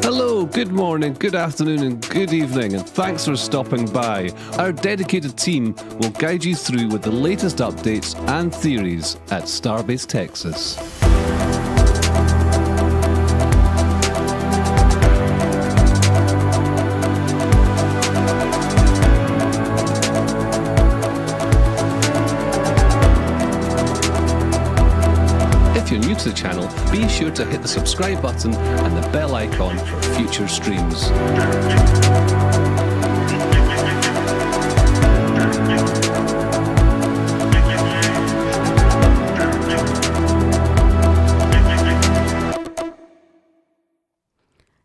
Hello, good morning, good afternoon, and good evening, and thanks for stopping by. Our dedicated team will guide you through with the latest updates and theories at Starbase, Texas. If you're new to the channel, be sure to hit the subscribe button and the bell icon for future streams.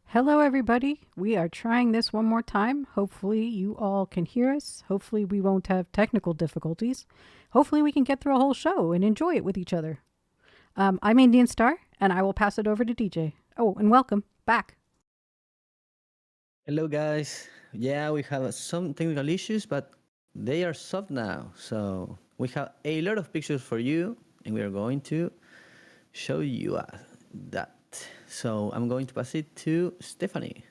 Hello everybody, we are trying this one more time. Hopefully you all can hear us. Hopefully we won't have technical difficulties. Hopefully we can get through a whole show and enjoy it with each other. I'm Indian Star, and I will pass it over to DJ. Oh, and welcome back. Hello guys. Yeah, we have some technical issues, but they are solved now. So we have a lot of pictures for you, and we are going to show you that. So I'm going to pass it to Stephanie.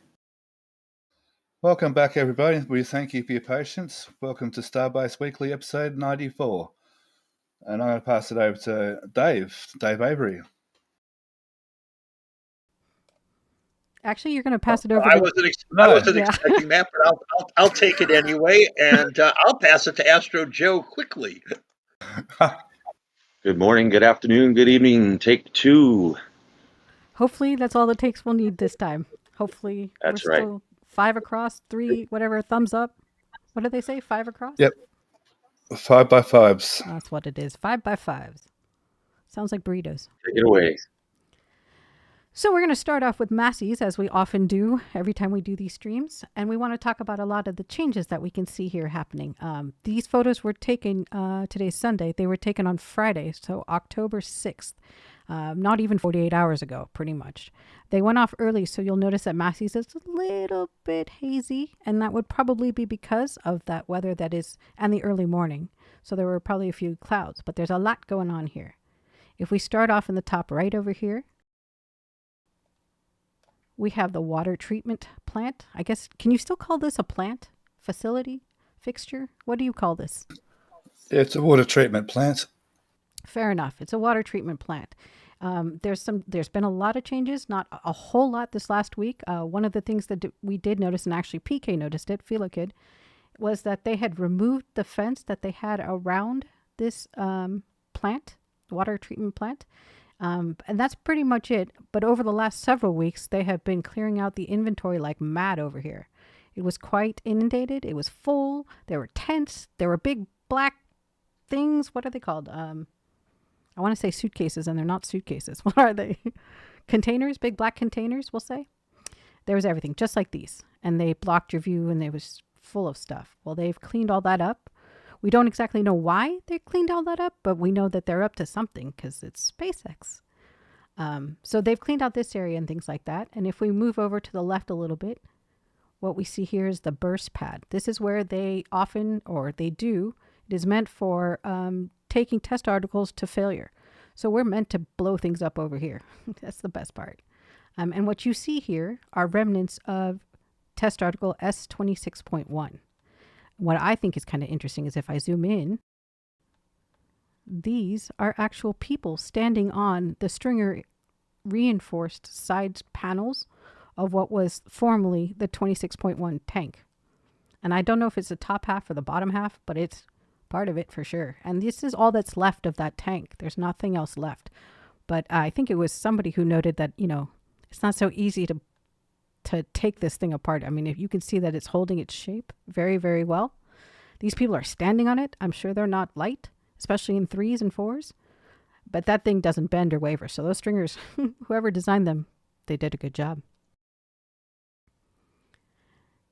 Welcome back, everybody. We thank you for your patience. Welcome to Starbase Weekly, episode 94. And I'm going to pass it over to Dave Avery. Actually, you're going to pass it over I to... wasn't expecting that, but I'll take it anyway, and I'll pass it to Astro Joe quickly. Good morning, good afternoon, good evening. Take two. Hopefully that's all the takes we'll need this time. Hopefully That's we're right. still 5 across, 3, whatever, thumbs up. What do they say, 5 across? Yep. 5x5s. That's what it is, 5x5s. Sounds like burritos. Take it away. So we're going to start off with Massie's, as we often do every time we do these streams. And we want to talk about a lot of the changes that we can see here happening. These photos were taken, today's Sunday. They were taken on Friday, so October 6th. Not even 48 hours ago, pretty much. They went off early, so you'll notice that Massie's is a little bit hazy. And that would probably be because of that weather that is, and the early morning. So there were probably a few clouds, but there's a lot going on here. If we start off in the top right over here, we have the water treatment plant. I guess, can you still call this a plant? Facility? Fixture? What do you call this? It's a water treatment plant. Fair enough. It's a water treatment plant. There's been a lot of changes, not a whole lot this last week. One of the things that we did notice, and actually PK noticed it, Philokid, was that they had removed the fence that they had around this plant, water treatment plant. And that's pretty much it. But over the last several weeks, they have been clearing out the inventory like mad over here. It was quite inundated. It was full. There were tents. There were big black things. What are they called? I want to say suitcases, and they're not suitcases. What are they? Containers, big black containers, we'll say. There was everything, just like these. And they blocked your view, and they was full of stuff. Well, they've cleaned all that up. We don't exactly know why they cleaned all that up, but we know that they're up to something because it's SpaceX. So they've cleaned out this area and things like that. And if we move over to the left a little bit, what we see here is the burst pad. This is where they often, or they do, it is meant for taking test articles to failure. So we're meant to blow things up over here. That's the best part. And what you see here are remnants of test article S26.1. What I think is kind of interesting is if I zoom in, these are actual people standing on the stringer reinforced side panels of what was formerly the 26.1 tank. And I don't know if it's the top half or the bottom half, but it's part of it for sure. And this is all that's left of that tank. There's nothing else left. But I think it was somebody who noted that, you know, it's not so easy to take this thing apart. I mean, if you can see that it's holding its shape very, very well. These people are standing on it. I'm sure they're not light, especially in 3s and 4s. But that thing doesn't bend or waver. So those stringers, whoever designed them, they did a good job.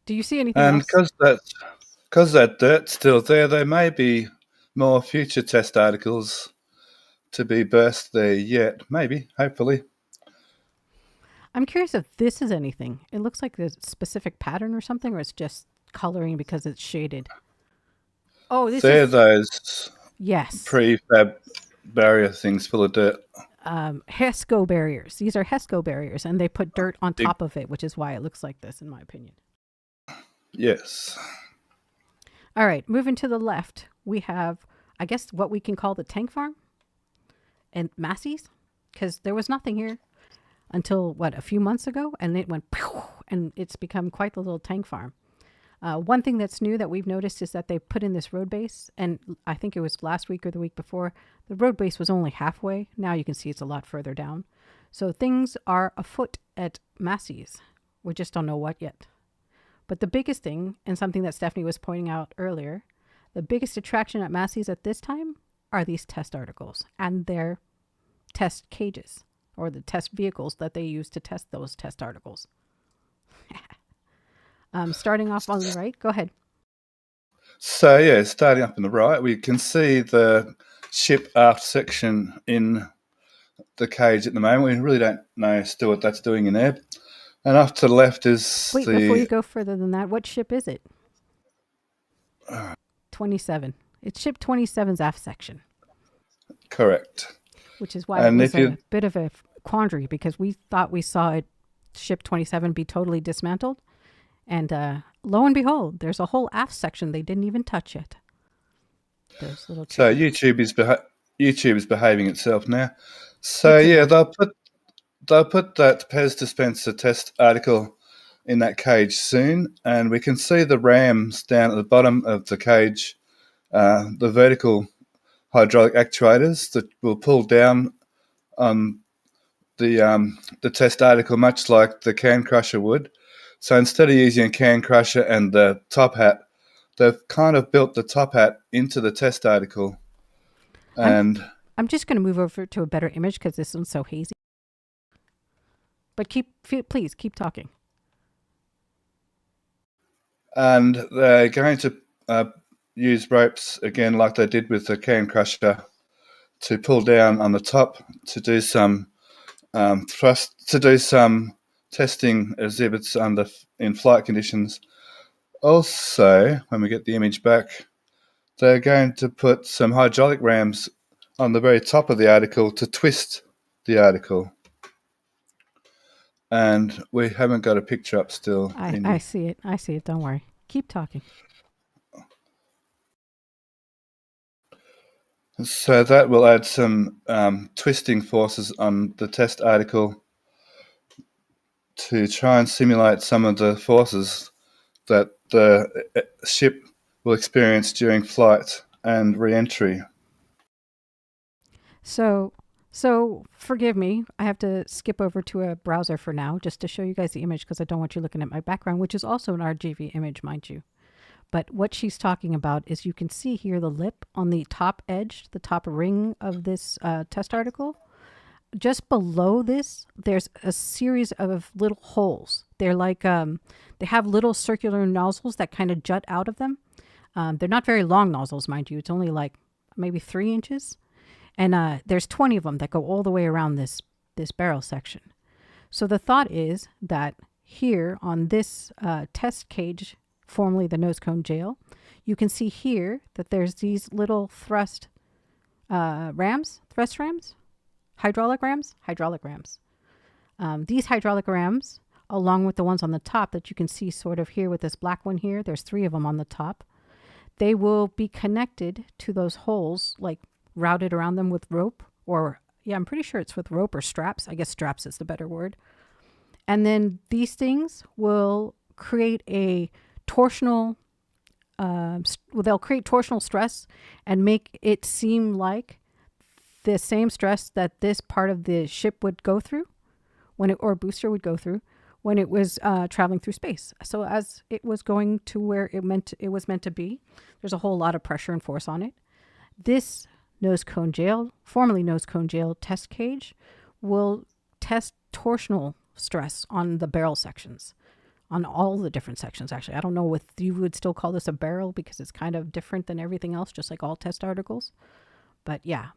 Do you see anything else? And because that dirt's still there may be more future test articles to be burst there yet. Maybe, hopefully. I'm curious if this is anything. It looks like there's a specific pattern or something, or it's just coloring because it's shaded. Oh, this They're is... those Yes. prefab barrier things full of dirt. HESCO barriers. These are HESCO barriers, and they put dirt on top of it, which is why it looks like this, in my opinion. Yes. All right, moving to the left, we have, I guess, what we can call the tank farm and Massey's, because there was nothing here until, a few months ago, and it went, pew, and it's become quite the little tank farm. One thing that's new that we've noticed is that they put in this road base, and I think it was last week or the week before, the road base was only halfway. Now you can see it's a lot further down. So things are afoot at Massey's. We just don't know what yet. But the biggest thing, and something that Stephanie was pointing out earlier, the biggest attraction at Massey's at this time are these test articles and their test cages, or the test vehicles that they use to test those test articles. Starting off on the right, go ahead. So yeah, starting up on the right, we can see the ship aft section in the cage at the moment. We really don't know still what that's doing in there. And off to the left is Wait, before you go further than that, what ship is it? 27. It's ship 27's aft section. Correct. Which is why it was a bit of a quandary, because we thought we saw it, ship 27 be totally dismantled. And lo and behold, there's a whole aft section they didn't even touch yet. Those little so YouTube is behaving itself now. So yeah, they'll put that Pez dispenser test article in that cage soon, and we can see the rams down at the bottom of the cage, the vertical hydraulic actuators that will pull down on the test article, much like the can crusher would. So instead of using a can crusher and the top hat, they've kind of built the top hat into the test article. And I'm just going to move over to a better image because this one's so hazy. But please keep talking. And they're going to use ropes again, like they did with the can crusher, to pull down on the top to do some thrust, to do some testing exhibits in flight conditions. Also, when we get the image back, they're going to put some hydraulic rams on the very top of the article to twist the article. And we haven't got a picture up still. I see it. I see it. Don't worry. Keep talking. So that will add some twisting forces on the test article to try and simulate some of the forces that the ship will experience during flight and re-entry. So forgive me. I have to skip over to a browser for now just to show you guys the image, because I don't want you looking at my background, which is also an RGV image, mind you. But what she's talking about is, you can see here the lip on the top edge, the top ring of this test article. Just below this, there's a series of little holes. They're like, they have little circular nozzles that kind of jut out of them. They're not very long nozzles, mind you. It's only like maybe 3 inches. And there's 20 of them that go all the way around this barrel section. So the thought is that here on this test cage, formerly the nose cone jail, you can see here that there's these little thrust rams. Hydraulic rams. These hydraulic rams, along with the ones on the top that you can see sort of here with this black one here, there's 3 of them on the top. They will be connected to those holes, like routed around them with rope, or I'm pretty sure it's with rope or straps. I guess straps is the better word. And then these things will create a torsional, they'll create torsional stress and make it seem like the same stress that this part of the ship would go through or booster would go through when it was traveling through space. So as it was going to where it was meant to be, there's a whole lot of pressure and force on it. This nose cone jail, formerly nose cone jail test cage, will test torsional stress on the barrel sections, on all the different sections. Actually, I don't know if you would still call this a barrel, because it's kind of different than everything else, just like all test articles. But yeah,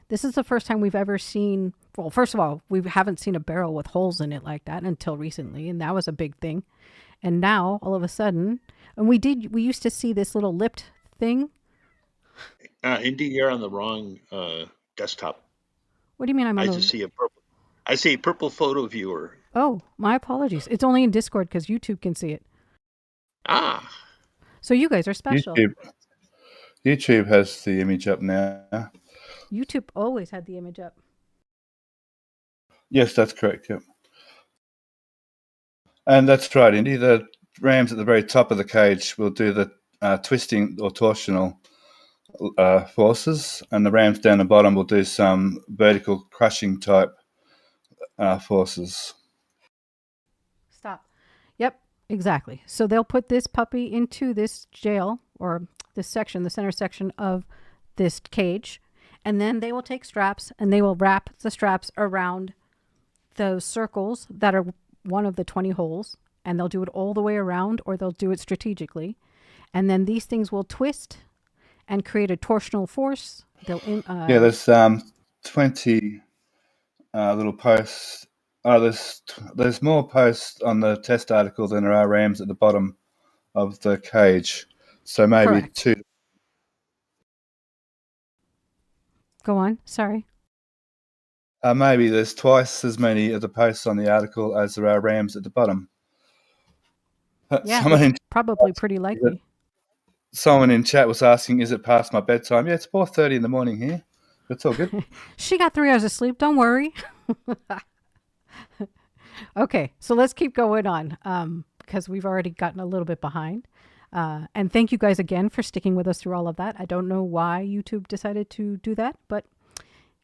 this is the first time we've ever seen, well, first of all, we haven't seen a barrel with holes in it like that until recently, and that was a big thing. And now, all of a sudden, and we used to see this little lipped thing. Indy, you're on the wrong desktop. What do you mean I'm I on just the... see a purple. I see a purple photo viewer. Oh, my apologies. It's only in Discord because YouTube can see it. Ah, So you guys are special. YouTube has the image up now. YouTube always had the image up. Yes, that's correct. Yep. And that's right, Indy. The rams at the very top of the cage will do the twisting or torsional forces, and the rams down the bottom will do some vertical crushing type forces. Stop. Yep, exactly. So they'll put this puppy into this jail or this section, the center section of this cage, and then they will take straps and they will wrap the straps around those circles that are one of the 20 holes, and they'll do it all the way around or they'll do it strategically. And then these things will twist and create a torsional force. There's 20 little posts. There's more posts on the test article than there are rams at the bottom of the cage. So maybe Correct. 2. Go on. Sorry. Maybe there's twice as many of the posts on the article as there are rams at the bottom. Yeah, that's probably pretty likely. Someone in chat was asking, is it past my bedtime? Yeah, it's 4:30 in the morning here. It's all good. She got 3 hours of sleep. Don't worry. Okay, so let's keep going on because we've already gotten a little bit behind. And thank you guys again for sticking with us through all of that. I don't know why YouTube decided to do that, but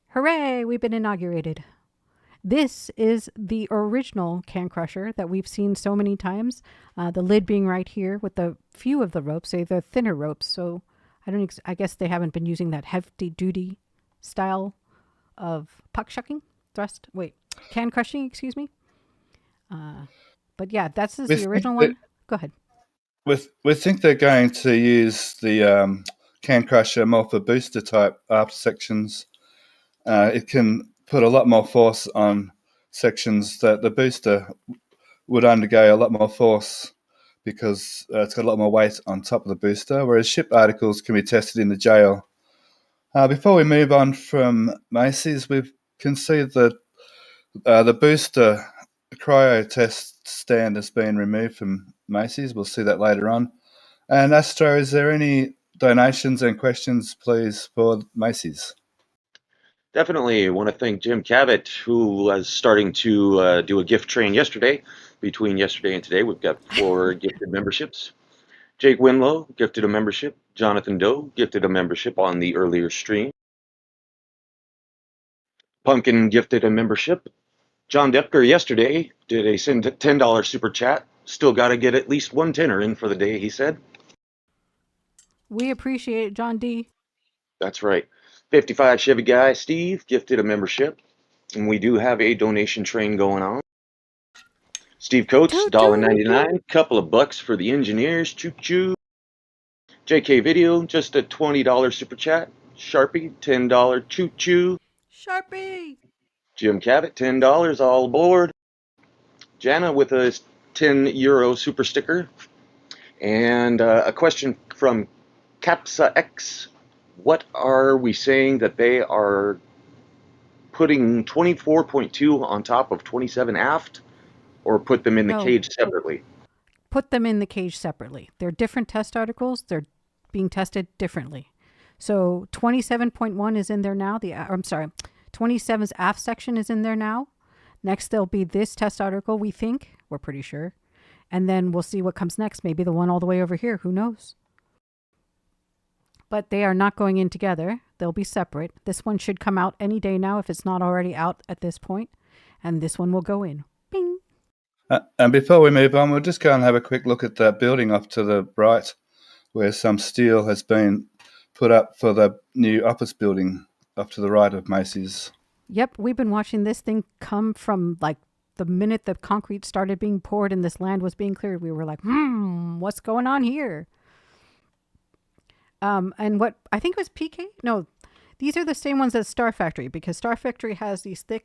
hooray, we've been inaugurated. This is the original can crusher that we've seen so many times. The lid being right here with the few of the ropes, say the thinner ropes. So I guess they haven't been using that hefty duty style of can crushing, excuse me. But yeah, that's the original one. Go ahead. We think they're going to use the can crusher more for booster type after sections. It can put a lot more force on sections that the booster would undergo a lot more force because it's got a lot more weight on top of the booster, whereas ship articles can be tested in the jail. Before we move on from Macy's, we can see that the booster cryo test stand has been removed from Macy's. We'll see that later on. And Astro, is there any donations and questions, please, for Macy's? Definitely want to thank Jim Cabot, who was starting to do a gift train yesterday. Between yesterday and today, we've got 4 gifted memberships. Jake Winlow gifted a membership. Jonathan Doe gifted a membership on the earlier stream. Pumpkin gifted a membership. John Depker yesterday did a $10 super chat. Still got to get at least 1 tenner in for the day, he said. We appreciate it, John D. That's right. 55 Chevy guy Steve gifted a membership, and we do have a donation train going on. Steve Coates, $1.99, couple of bucks for the engineers, choo choo. JK Video, just a $20 super chat. Sharpie, $10 choo choo. Sharpie. Jim Cabot, $10, all aboard. Jana with a €10 super sticker. And a question from Capsa X. What are we saying that they are putting 24.2 on top of 27 aft, or put them in the cage separately? Put them in the cage separately. They're different test articles. They're being tested differently. So 27.1 is in there now. 27's aft section is in there now. Next, there'll be this test article, we think. We're pretty sure. And then we'll see what comes next. Maybe the one all the way over here. Who knows? But they are not going in together. They'll be separate. This one should come out any day now if it's not already out at this point. And this one will go in. Bing. And before we move on, we'll just go and have a quick look at that building off to the right where some steel has been put up for the new office building up to the right of Macy's. Yep, we've been watching this thing come from like the minute the concrete started being poured and this land was being cleared. We were like, what's going on here? And what I think it was PK? No, these are the same ones as Star Factory because Star Factory has these thick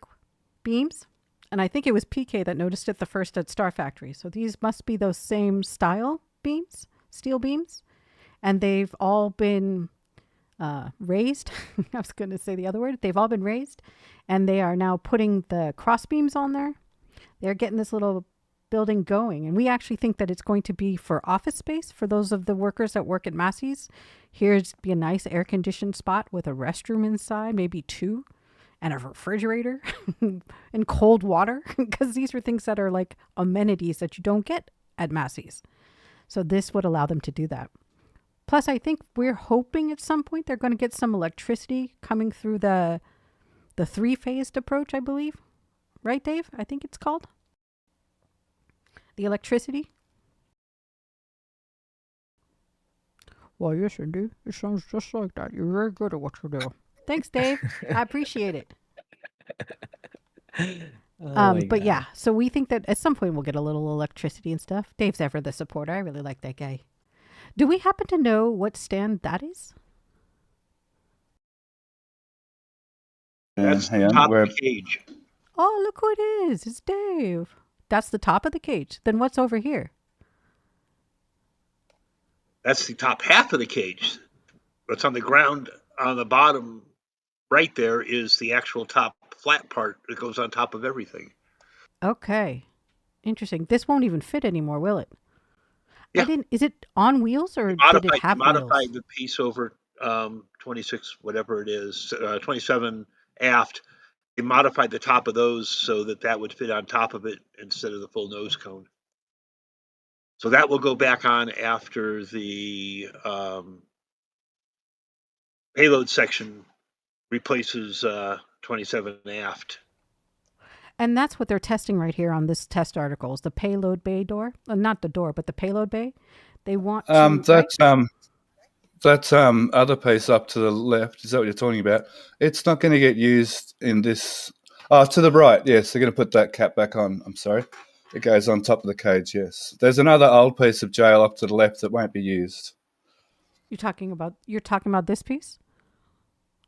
beams. And I think it was PK that noticed it the first at Star Factory. So these must be those same style beams, steel beams. And they've all been raised. I was going to say the other word. They've all been raised, and they are now putting the cross beams on there. They're getting this little building going, and we actually think that it's going to be for office space for those of the workers that work at Massey's. Here's be a nice air-conditioned spot with a restroom inside, maybe 2, and a refrigerator and cold water, because these are things that are like amenities that you don't get at Massey's. So this would allow them to do that. Plus, I think we're hoping at some point they're going to get some electricity coming through the 3-phased approach, I believe. Right, Dave? I think it's called. The electricity. Well, yes, indeed. It sounds just like that. You're very good at what you do. Thanks, Dave. I appreciate it. But yeah, so we think that at some point we'll get a little electricity and stuff. Dave's ever the supporter. I really like that guy. Do we happen to know what stand that is? That's hang the on. top We're, of the cage. Oh, look who it is. It's Dave. That's the top of the cage. Then what's over here? That's the top half of the cage. What's on the ground on the bottom right there is the actual top flat part that goes on top of everything. Okay. Interesting. This won't even fit anymore, will it? Yeah. Is it on wheels or did it have modified wheels? the piece over 26, whatever it is, 27 aft. They modified the top of those so that would fit on top of it instead of the full nose cone. So that will go back on after the payload section replaces 27 aft. And that's what they're testing right here on this test article is the payload bay door. Not the door, but the payload bay. They want to... That other piece up to the left, is that what you're talking about? It's not going to get used in this. Oh, to the right, yes. They're going to put that cap back on. I'm sorry. It goes on top of the cage, yes. There's another old piece of jail up to the left that won't be used. You're talking about this piece?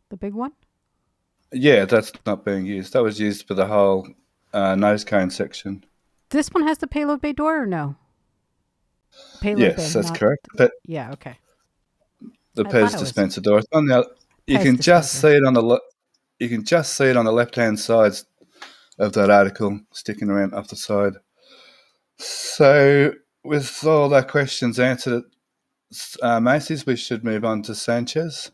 The big one? Yeah, that's not being used. That was used for the whole nose cone section. This one has the payload bay door or no? Payload bay, that's correct. But yeah, okay. The Pez dispenser door. It's on the. You can just see it on the. You can just see it on the left-hand side of that article, sticking around up the side. So, with all our questions answered at Macy's, we should move on to Sanchez.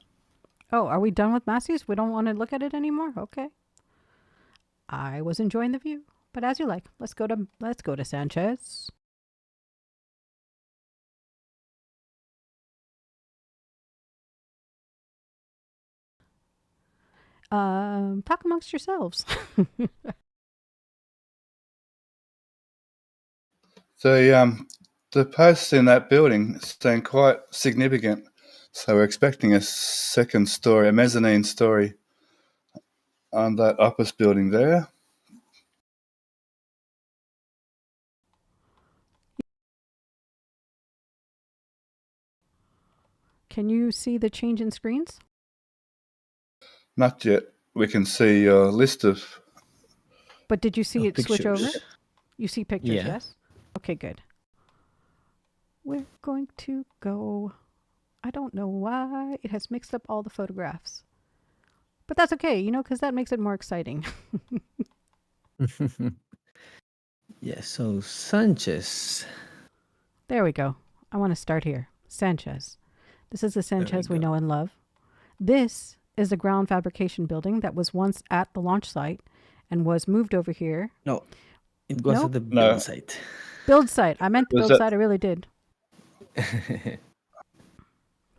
Oh, are we done with Massey's? We don't want to look at it anymore? Okay. I was enjoying the view, but as you like. Let's go to Sanchez. Talk amongst yourselves. The posts in that building stand quite significant. So we're expecting a second story, a mezzanine story on that office building there. Can you see the change in screens? Not yet. We can see your list of... But did you see it pictures. switch over? You see pictures, Yeah. yes? Okay, good. We're going to go... I don't know why it has mixed up all the photographs. But that's okay, because that makes it more exciting. Yeah, so Sanchez. There we go. I want to start here. Sanchez. This is the Sanchez we know and love. This is the ground fabrication building that was once at the launch site and was moved over here. No, it was at the build site. Build site. I meant the build site. I really did.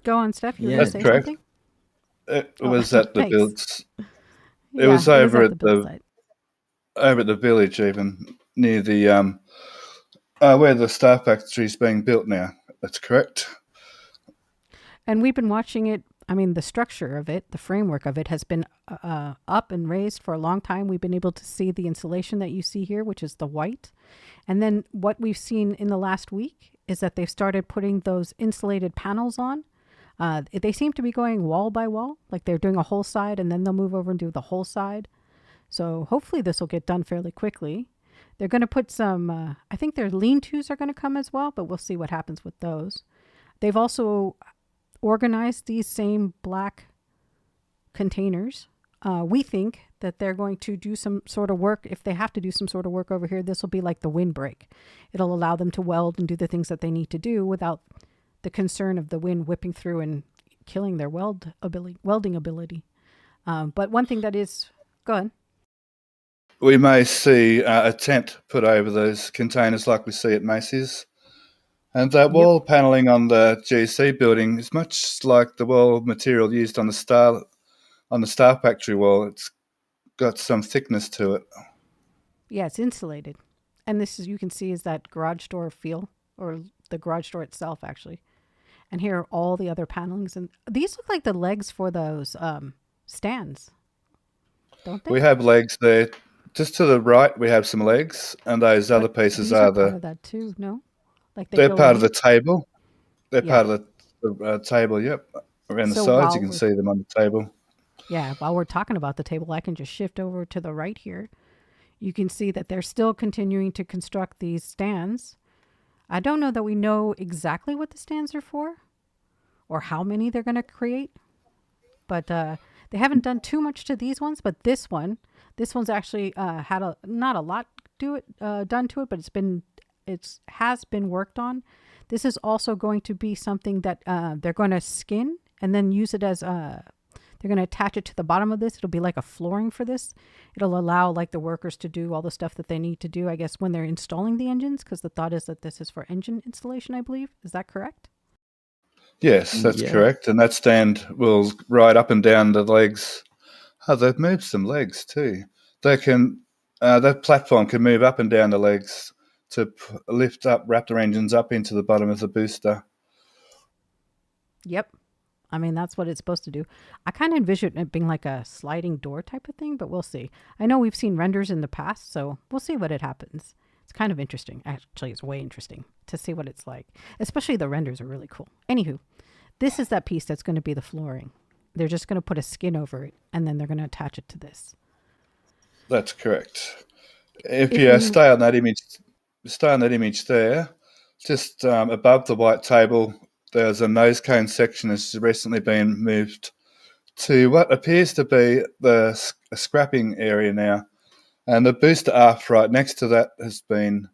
Go on, Steph. You were going to say something? It was at the builds. It was over at the village, even near the where the Star Factory is being built now. That's correct. And we've been watching it. I mean, the structure of it, the framework of it, has been up and raised for a long time. We've been able to see the insulation that you see here, which is the white. And then what we've seen in the last week is that they've started putting those insulated panels on. They seem to be going wall by wall, like they're doing a whole side and then they'll move over and do the whole side. So hopefully this will get done fairly quickly. They're going to put some, I think their lean-tos are going to come as well, but we'll see what happens with those. They've also organized these same black containers. We think that they're going to do some sort of work. If they have to do some sort of work over here, this will be like the windbreak. It'll allow them to weld and do the things that they need to do without the concern of the wind whipping through and killing their welding ability. But one thing that is, go ahead. We may see a tent put over those containers like we see at Macy's. And that wall paneling on the GC building is much like the wall material used on the Star Factory wall. It's got some thickness to it. Yeah, it's insulated. And this is, you can see, is that garage door feel, or the garage door itself, actually. And here are all the other panelings. And these look like the legs for those stands, don't they? We have legs there. Just to the right, we have some legs, and those other pieces are part of that too, no? Like they're part of the table. They're part of the table, yep. Around the sides, you can see them on the table. Yeah, while we're talking about the table, I can just shift over to the right here. You can see that they're still continuing to construct these stands. I don't know that we know exactly what the stands are for or how many they're going to create, but they haven't done too much to these ones. But this one's actually had not a lot done to it, but it has been worked on. This is also going to be something that they're going to skin and then use it as they're going to attach it to the bottom of this. It'll be like a flooring for this. It'll allow like the workers to do all the stuff that they need to do, I guess, when they're installing the engines, because the thought is that this is for engine installation, I believe. Is that correct? Yes, that's correct. And that stand will ride up and down the legs. Oh, they've moved some legs too. They can, that platform can move up and down the legs to lift up Raptor engines up into the bottom of the booster. Yep. I mean, that's what it's supposed to do. I kind of envision it being like a sliding door type of thing, but we'll see. I know we've seen renders in the past, so we'll see what it happens. It's kind of interesting. Actually, it's way interesting to see what it's like. Especially the renders are really cool. Anywho, this is that piece that's going to be the flooring. They're just going to put a skin over it, and then they're going to attach it to this. That's correct. If you stay on that image there, just above the white table, there's a nose cone section that's recently been moved to what appears to be the scrapping area now. And the booster aft right next to that has been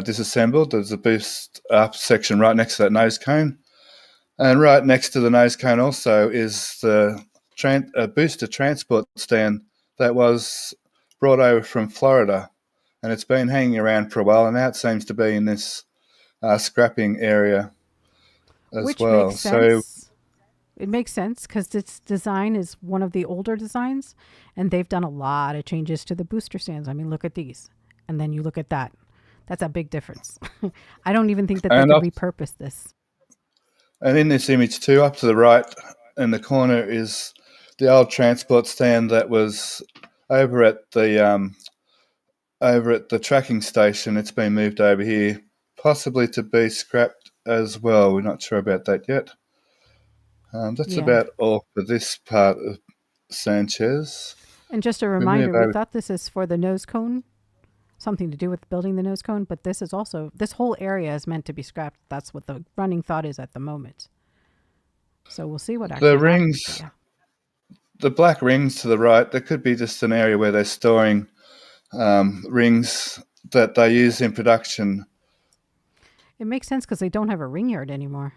disassembled. There's a boost aft section right next to that nose cone. And right next to the nose cone also is the booster transport stand that was brought over from Florida. And it's been hanging around for a while, and now it seems to be in this scrapping area as Which well. Makes sense. It makes sense because this design is one of the older designs, and they've done a lot of changes to the booster stands. I mean, look at these, and then you look at that. That's a big difference. I don't even think that they could repurpose this. And in this image too, up to the right in the corner is the old transport stand that was over at the tracking station. It's been moved over here, possibly to be scrapped as well. We're not sure about that yet. That's about all for this part of Sanchez. And just a reminder, we thought this is for the nose cone, something to do with building the nose cone, but this is also, this whole area is meant to be scrapped. That's what the running thought is at the moment. So we'll see what actually the rings, happens. the black rings to the right, there could be just an area where they're storing rings that they use in production. It makes sense because they don't have a ring yard anymore.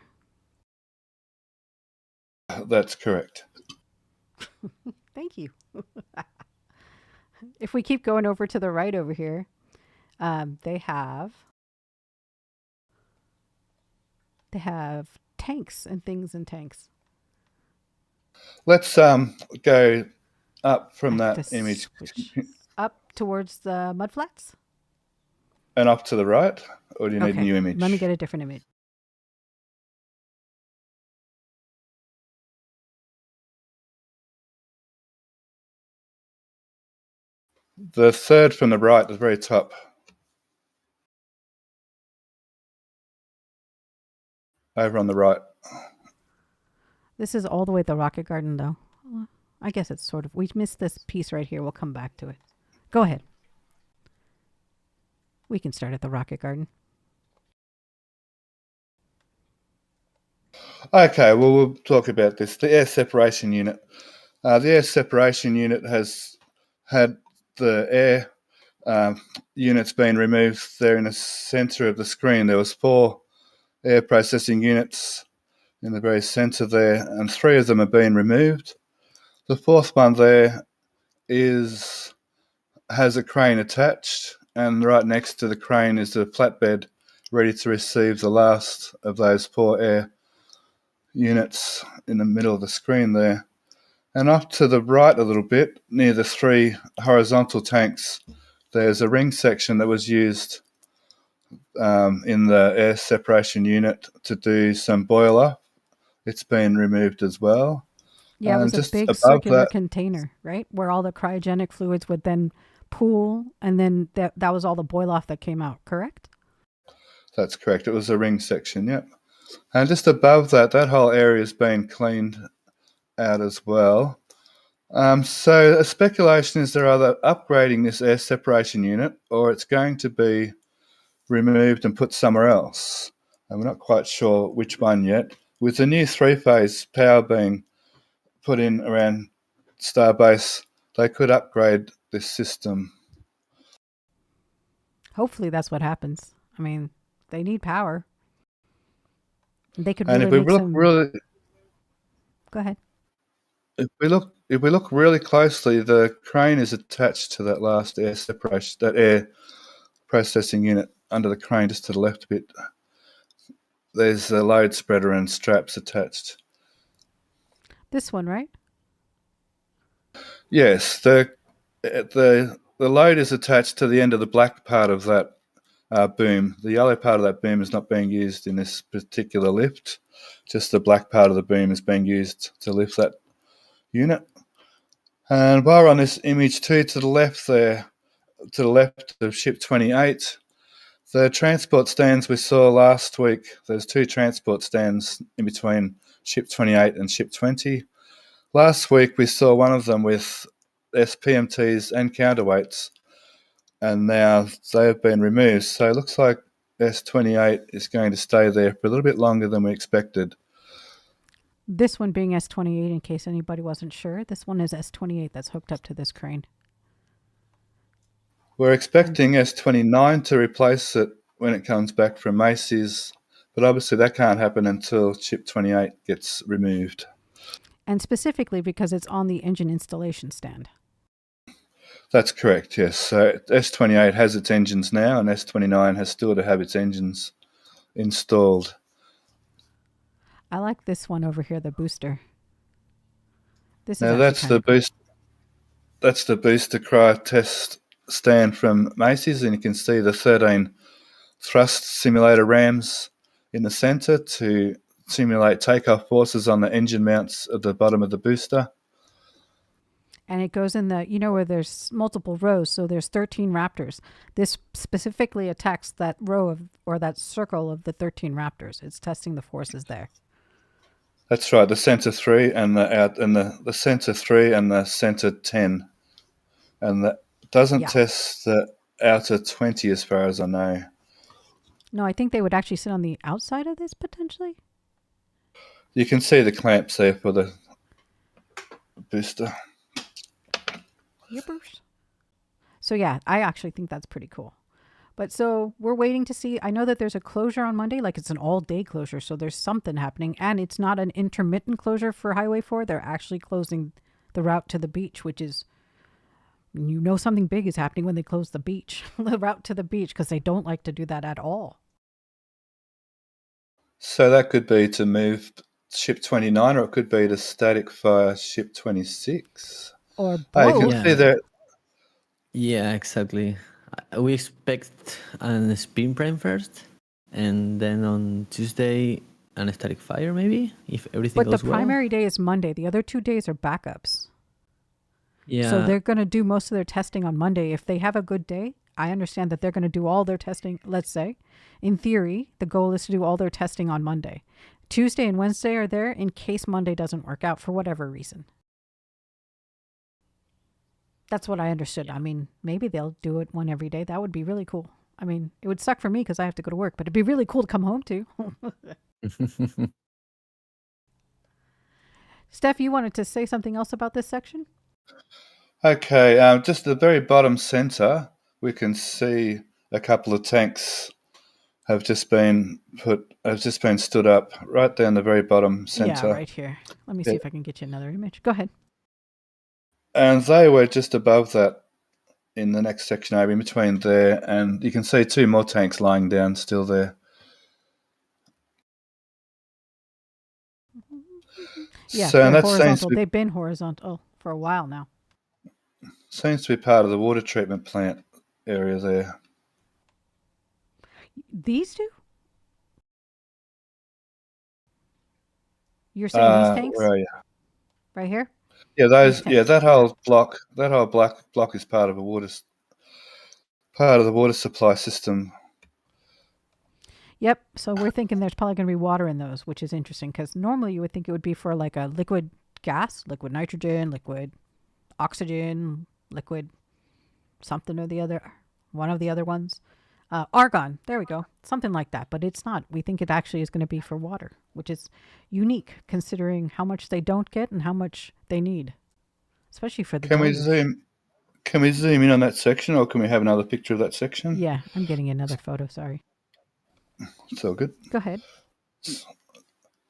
That's correct. Thank you. If we keep going over to the right over here, they have tanks and things in tanks. Let's go up from that image. Up towards the mudflats? And up to the right? Or do you need a new image? Let me get a different image. The third from the right, the very top. Over on the right. This is all the way at the Rocket Garden, though. I guess it's sort of... We missed this piece right here. We'll come back to it. Go ahead. We can start at the Rocket Garden. Okay, well, we'll talk about this. The air separation unit. The air separation unit has had the air units being removed there in the centre of the screen. There was 4 air processing units in the very centre there, and 3 of them are being removed. The 4th one there has a crane attached, and right next to the crane is a flatbed ready to receive the last of those 4 air units in the middle of the screen there. And off to the right a little bit, near the 3 horizontal tanks, there's a ring section that was used in the air separation unit to do some boiler. It's been removed as well. Yeah, it was a Just big above circular that, container, right? Where all the cryogenic fluids would then pool, and then that was all the boil off that came out, correct? that's correct. It was a ring section, yep. And just above that, that whole area is being cleaned out as well. So a speculation is they're either upgrading this air separation unit or it's going to be removed and put somewhere else. And we're not quite sure which one yet. With the new 3-phase power being put in around Starbase, they could upgrade this system. Hopefully that's what happens. I mean, they need power. They could And really if we make look some. really, Go ahead. if we look really closely, the crane is attached to that last air processing unit under the crane, just to the left a bit. There's a load spreader and straps attached. This one, right? Yes, the load is attached to the end of the black part of that boom. The yellow part of that boom is not being used in this particular lift. Just the black part of the boom is being used to lift that unit. And while we're on this image too, to the left there, to the left of ship 28, the transport stands we saw last week, there's 2 transport stands in between ship 28 and ship 20. Last week we saw one of them with SPMTs and counterweights, and now they have been removed. So it looks like S28 is going to stay there for a little bit longer than we expected. This one being S28, in case anybody wasn't sure. This one is S28 that's hooked up to this crane. We're expecting S29 to replace it when it comes back from Macy's, but obviously that can't happen until ship 28 gets removed. And specifically because it's on the engine installation stand. That's correct, yes. So S28 has its engines now, and S29 has still to have its engines installed. I like this one over here, the booster. This Now is that's actually the boost. That's the booster cry test stand from Macy's, and you can see the 13 thrust simulator rams in the centre to simulate takeoff forces on the engine mounts at the bottom of the booster. And it goes in the, where there's multiple rows. So there's 13 Raptors. This specifically attacks that row of, or that circle of the 13 Raptors. It's testing the forces there. That's right. The center 3 and the center 3 and the center 10, and that doesn't test the outer 20 as far as I know. No, I think they would actually sit on the outside of this potentially. You can see the clamps there for the booster. Yippers. So yeah, I actually think that's pretty cool. But so we're waiting to see. I know that there's a closure on Monday, like it's an all-day closure. So there's something happening. And it's not an intermittent closure for Highway 4. They're actually closing the route to the beach, which is, something big is happening when they close the beach, the route to the beach, because they don't like to do that at all. So that could be to move ship 29, or it could be to static fire ship 26. Or both. You can see that. Yeah, exactly. We expect an spin prime first, and then on Tuesday an static fire, maybe, if everything But goes the well. primary day is Monday. The other 2 days are backups. Yeah. So they're going to do most of their testing on Monday. If they have a good day, I understand that they're going to do all their testing, let's say. In theory, the goal is to do all their testing on Monday. Tuesday and Wednesday are there in case Monday doesn't work out for whatever reason. That's what I understood. I mean, maybe they'll do it one every day. That would be really cool. I mean, it would suck for me because I have to go to work, but it'd be really cool to come home to. Steph, you wanted to say something else about this section? Okay, just the very bottom centre, we can see a couple of tanks have just been stood up right down the very bottom centre. Yeah, right here. Let me see if I can get you another image. Go ahead. And they were just above that in the next section over in between there, and you can see 2 more tanks lying down still there. Yeah, So they're that horizontal. They've been horizontal for a while now. seems to be part of the water treatment plant area there. These two? You're saying these tanks? Where are you? Right here? Yeah, those. These Yeah, tanks. that whole block is part of the water supply system. Yep. So we're thinking there's probably going to be water in those, which is interesting because normally you would think it would be for like a liquid gas, liquid nitrogen, liquid oxygen, liquid something or the other, one of the other ones. Argon. There we go. Something like that. But it's not. We think it actually is going to be for water, which is unique considering how much they don't get and how much they need, especially for the Can we deluge. zoom in on that section, or can we have another picture of that section? Yeah, I'm getting another photo. Sorry. It's all good. Go ahead.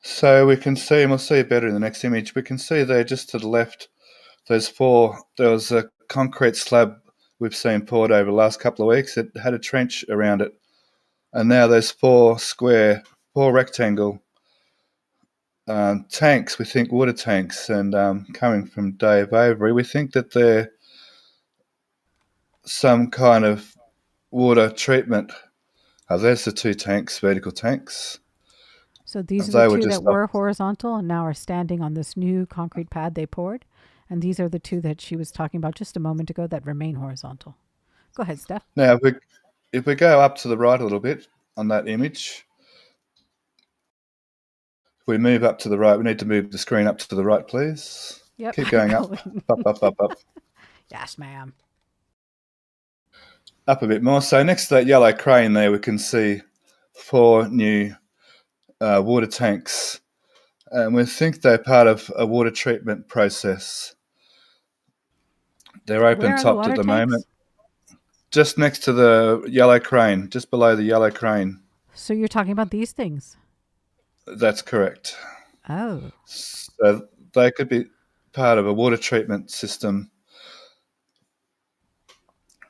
So we can see, and we'll see it better in the next image. We can see there just to the left, there was a concrete slab we've seen poured over the last couple of weeks. It had a trench around it. And now there's 4 rectangle tanks, we think water tanks, and coming from Dave Avery, we think that they're some kind of water treatment. There's the 2 tanks, vertical tanks. So these are the 2 that were horizontal and now are standing on this new concrete pad they poured. And these are the 2 that she was talking about just a moment ago that remain horizontal. Go ahead, Steph. Now, if we go up to the right a little bit on that image, if we move up to the right, we need to move the screen up to the right, please. Yep. Keep going up. Up. Yes, ma'am. Up a bit more. So next to that yellow crane there, we can see 4 new water tanks. And we think they're part of a water treatment process. They're open topped at the moment. Just next to the yellow crane, just below the yellow crane. So you're talking about these things? That's correct. Oh. So they could be part of a water treatment system.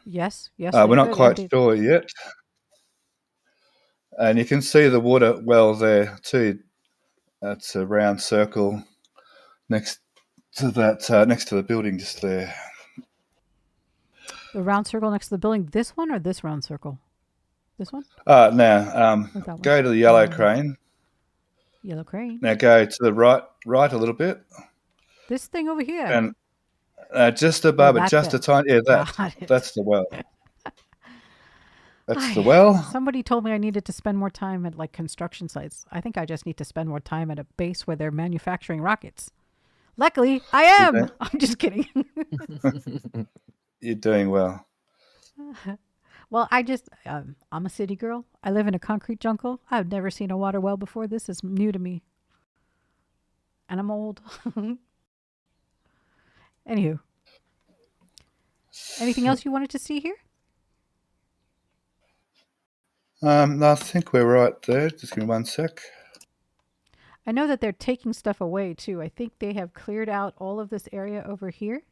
Yes. We're not quite sure yet. And you can see the water well there too. That's a round circle next to the building just there. The round circle next to the building. This one or this round circle? This one? Now, go to the yellow crane. Yellow crane. Now go to the right a little bit. This thing over here. And just above it, just a tiny. Yeah, that's the well. That's the well. Somebody told me I needed to spend more time at like construction sites. I think I just need to spend more time at a base where they're manufacturing rockets. Luckily, I am. I'm just kidding. You're doing well. Well, I'm a city girl. I live in a concrete jungle. I've never seen a water well before. This is new to me. And I'm old. Anywho. Anything else you wanted to see here? No, I think we're right there. Just give me one sec. I know that they're taking stuff away too. I think they have cleared out all of this area over here.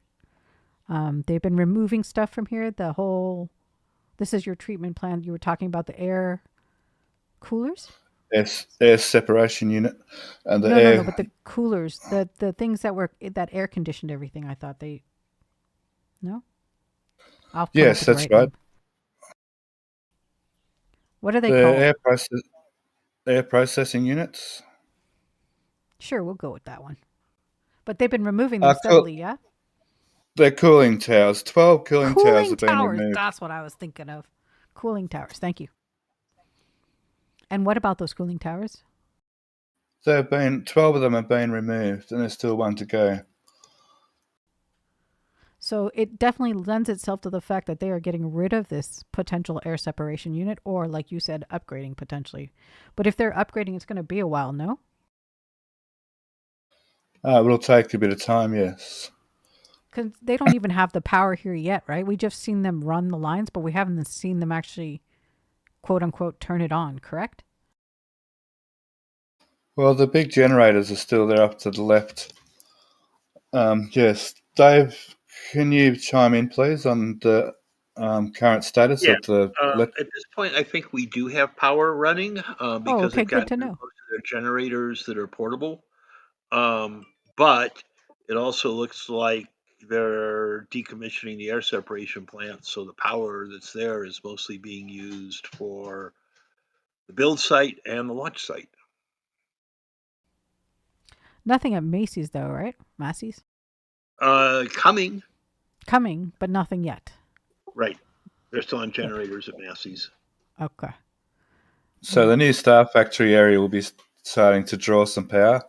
They've been removing stuff from here. This is your treatment plant. You were talking about the air coolers? Air separation unit. And No, but the coolers, the things that air conditioned everything. I thought no? Yes, that's right. What are they called? Air processing units. Sure, we'll go with that one. But they've been removing them steadily, yeah? They're cooling towers. 12 cooling towers have been removed. That's what I was thinking of. Cooling towers. Thank you. And what about those cooling towers? 12 of them have been removed, and there's still one to go. So it definitely lends itself to the fact that they are getting rid of this potential air separation unit, or like you said, upgrading potentially. But if they're upgrading, it's going to be a while, no? It'll take a bit of time, yes. Because they don't even have the power here yet, right? We just seen them run the lines, but we haven't seen them actually, quote unquote, turn it on, correct? Well, the big generators are still there up to the left. Yes. Dave, can you chime in, please, on the current status Yeah. of the... At this point, I think we do have power running Oh, because okay, they've good got to most know. of their generators that are portable. But it also looks like they're decommissioning the air separation plant, so the power that's there is mostly being used for the build site and the launch site. Nothing at Macy's though, right? Massey's? Coming, Coming, but nothing yet. right. They're still on generators at Massey's. Okay. So the new Star Factory area will be starting to draw some power,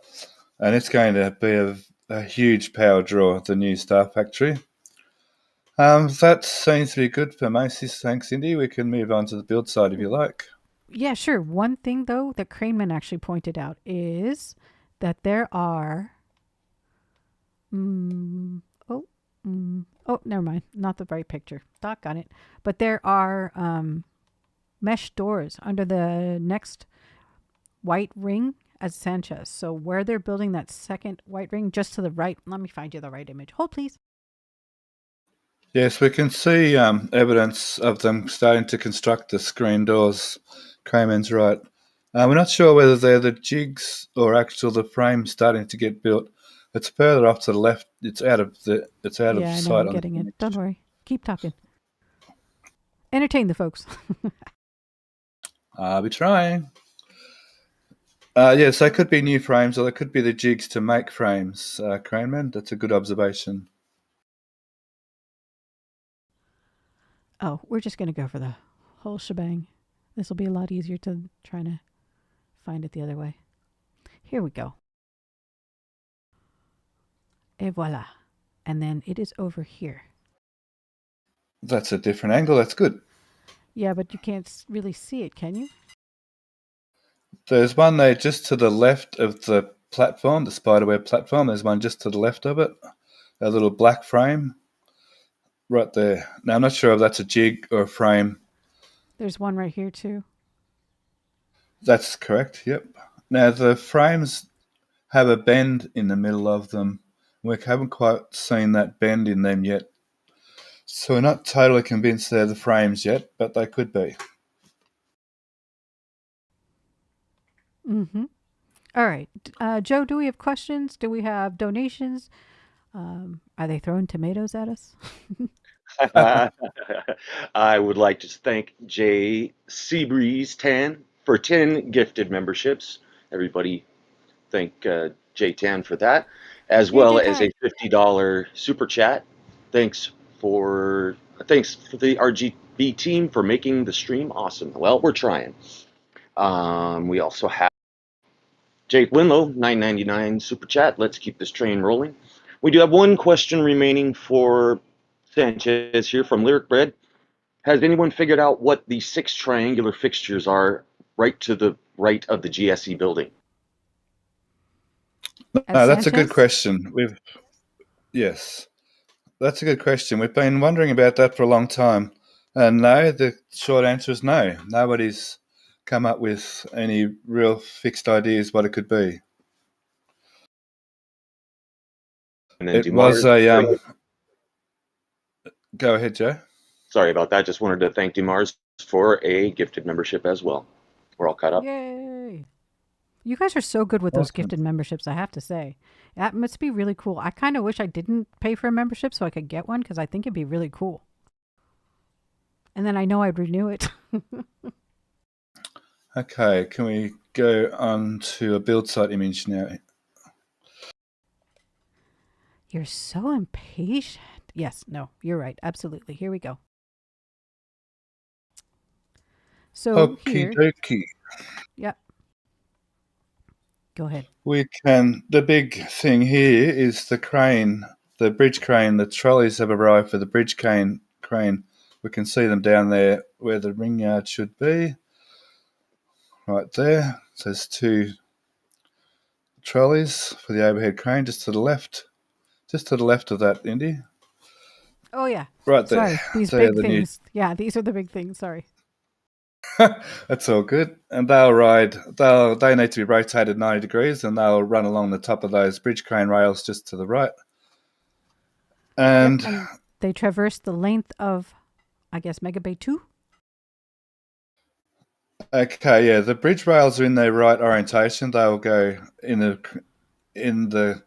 and it's going to be a huge power draw, the new Star Factory. That seems to be good for Macy's. Thanks, Indy. We can move on to the build side if you like. Yeah, sure. One thing though that Craneman actually pointed out is that there are oh, never mind. Not the right picture. Doggone it. But there are mesh doors under the next white ring at Sanchez. So where they're building that second white ring, just to the right. Let me find you the right image. Hold, please. Yes, we can see evidence of them starting to construct the screen doors. Crayman's right. We're not sure whether they're the jigs or actual the frame starting to get built. It's further off to the left. It's out of Yeah, I know. sight I'm on getting the it. image. Don't worry. Keep talking. Entertain the folks. I'll be trying. Yes, they could be new frames, or they could be the jigs to make frames. Craneman, that's a good observation. Oh, we're just going to go for the whole shebang. This will be a lot easier to try to find it the other way. Here we go. Et voila. And then it is over here. That's a different angle. That's good. Yeah, but you can't really see it, can you? There's one there just to the left of the platform, the spiderweb platform. There's one just to the left of it, a little black frame right there. Now, I'm not sure if that's a jig or a frame. There's one right here, too. That's correct, yep. Now, the frames have a bend in the middle of them. We haven't quite seen that bend in them yet. So we're not totally convinced they're the frames yet, but they could be. Mm-hmm. All right. Joe, do we have questions? Do we have donations? Are they throwing tomatoes at us? I would like to thank Jay Seabreeze 10 for 10 gifted memberships. Everybody thank Jay 10 for that, as Yeah, well Jay as a Tad. $50 super chat. Thanks for the RGB team for making the stream awesome. Well, we're trying. We also have Jake Winlow, $9.99 super chat. Let's keep this train rolling. We do have one question remaining for Sanchez here from Lyric Bread. Has anyone figured out what the 6 triangular fixtures are right to the right of the GSE building? That's a good Sanchez? question. Yes, that's a good question. We've been wondering about that for a long time. And no, the short answer is no. Nobody's come up with any real fixed ideas what it could be. And then It Dumars, was a... Go ahead, Joe. sorry about that. Just wanted to thank Dumars for a gifted membership as well. We're all caught up. Yay. You guys are so good with those Awesome. gifted memberships, I have to say. That must be really cool. I kind of wish I didn't pay for a membership so I could get one because I think it'd be really cool. And then I know I'd renew it. Okay, can we go on to a build site image now? You're so impatient. Yes, no, you're right. Absolutely. Here we go. So Okie here, dokie. yep. Go ahead. The big thing here is the crane, the bridge crane. The trolleys have arrived for the bridge crane. We can see them down there where the ring yard should be. Right there. So there's 2 trolleys for the overhead crane, just to the left of that, Indy. Oh yeah. Right there. Sorry, these They're big the new. things. Yeah, these are the big things. Sorry. That's all good. And they need to be rotated 90 degrees, and they'll run along the top of those bridge crane rails just to the right. And, and they traverse the length of, I guess, Mega Bay 2. okay, yeah, the bridge rails are in their right orientation. They'll go in the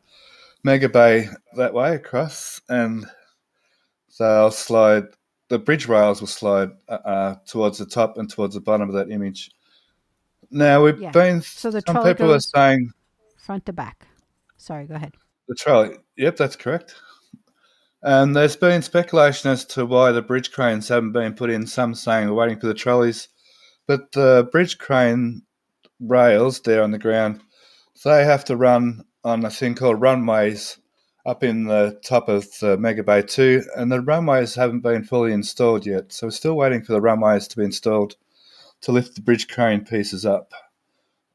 Mega Bay that way across, and they'll slide. The bridge rails will slide towards the top and towards the bottom of that image. Now Yeah. So the some trolley people are goes saying front to back. Sorry, go ahead. the trolley. Yep, that's correct. And there's been speculation as to why the bridge cranes haven't been put in. Some saying we're waiting for the trolleys, but the bridge crane rails there on the ground, they have to run on a thing called runways up in the top of the Mega Bay 2, and the runways haven't been fully installed yet. So we're still waiting for the runways to be installed to lift the bridge crane pieces up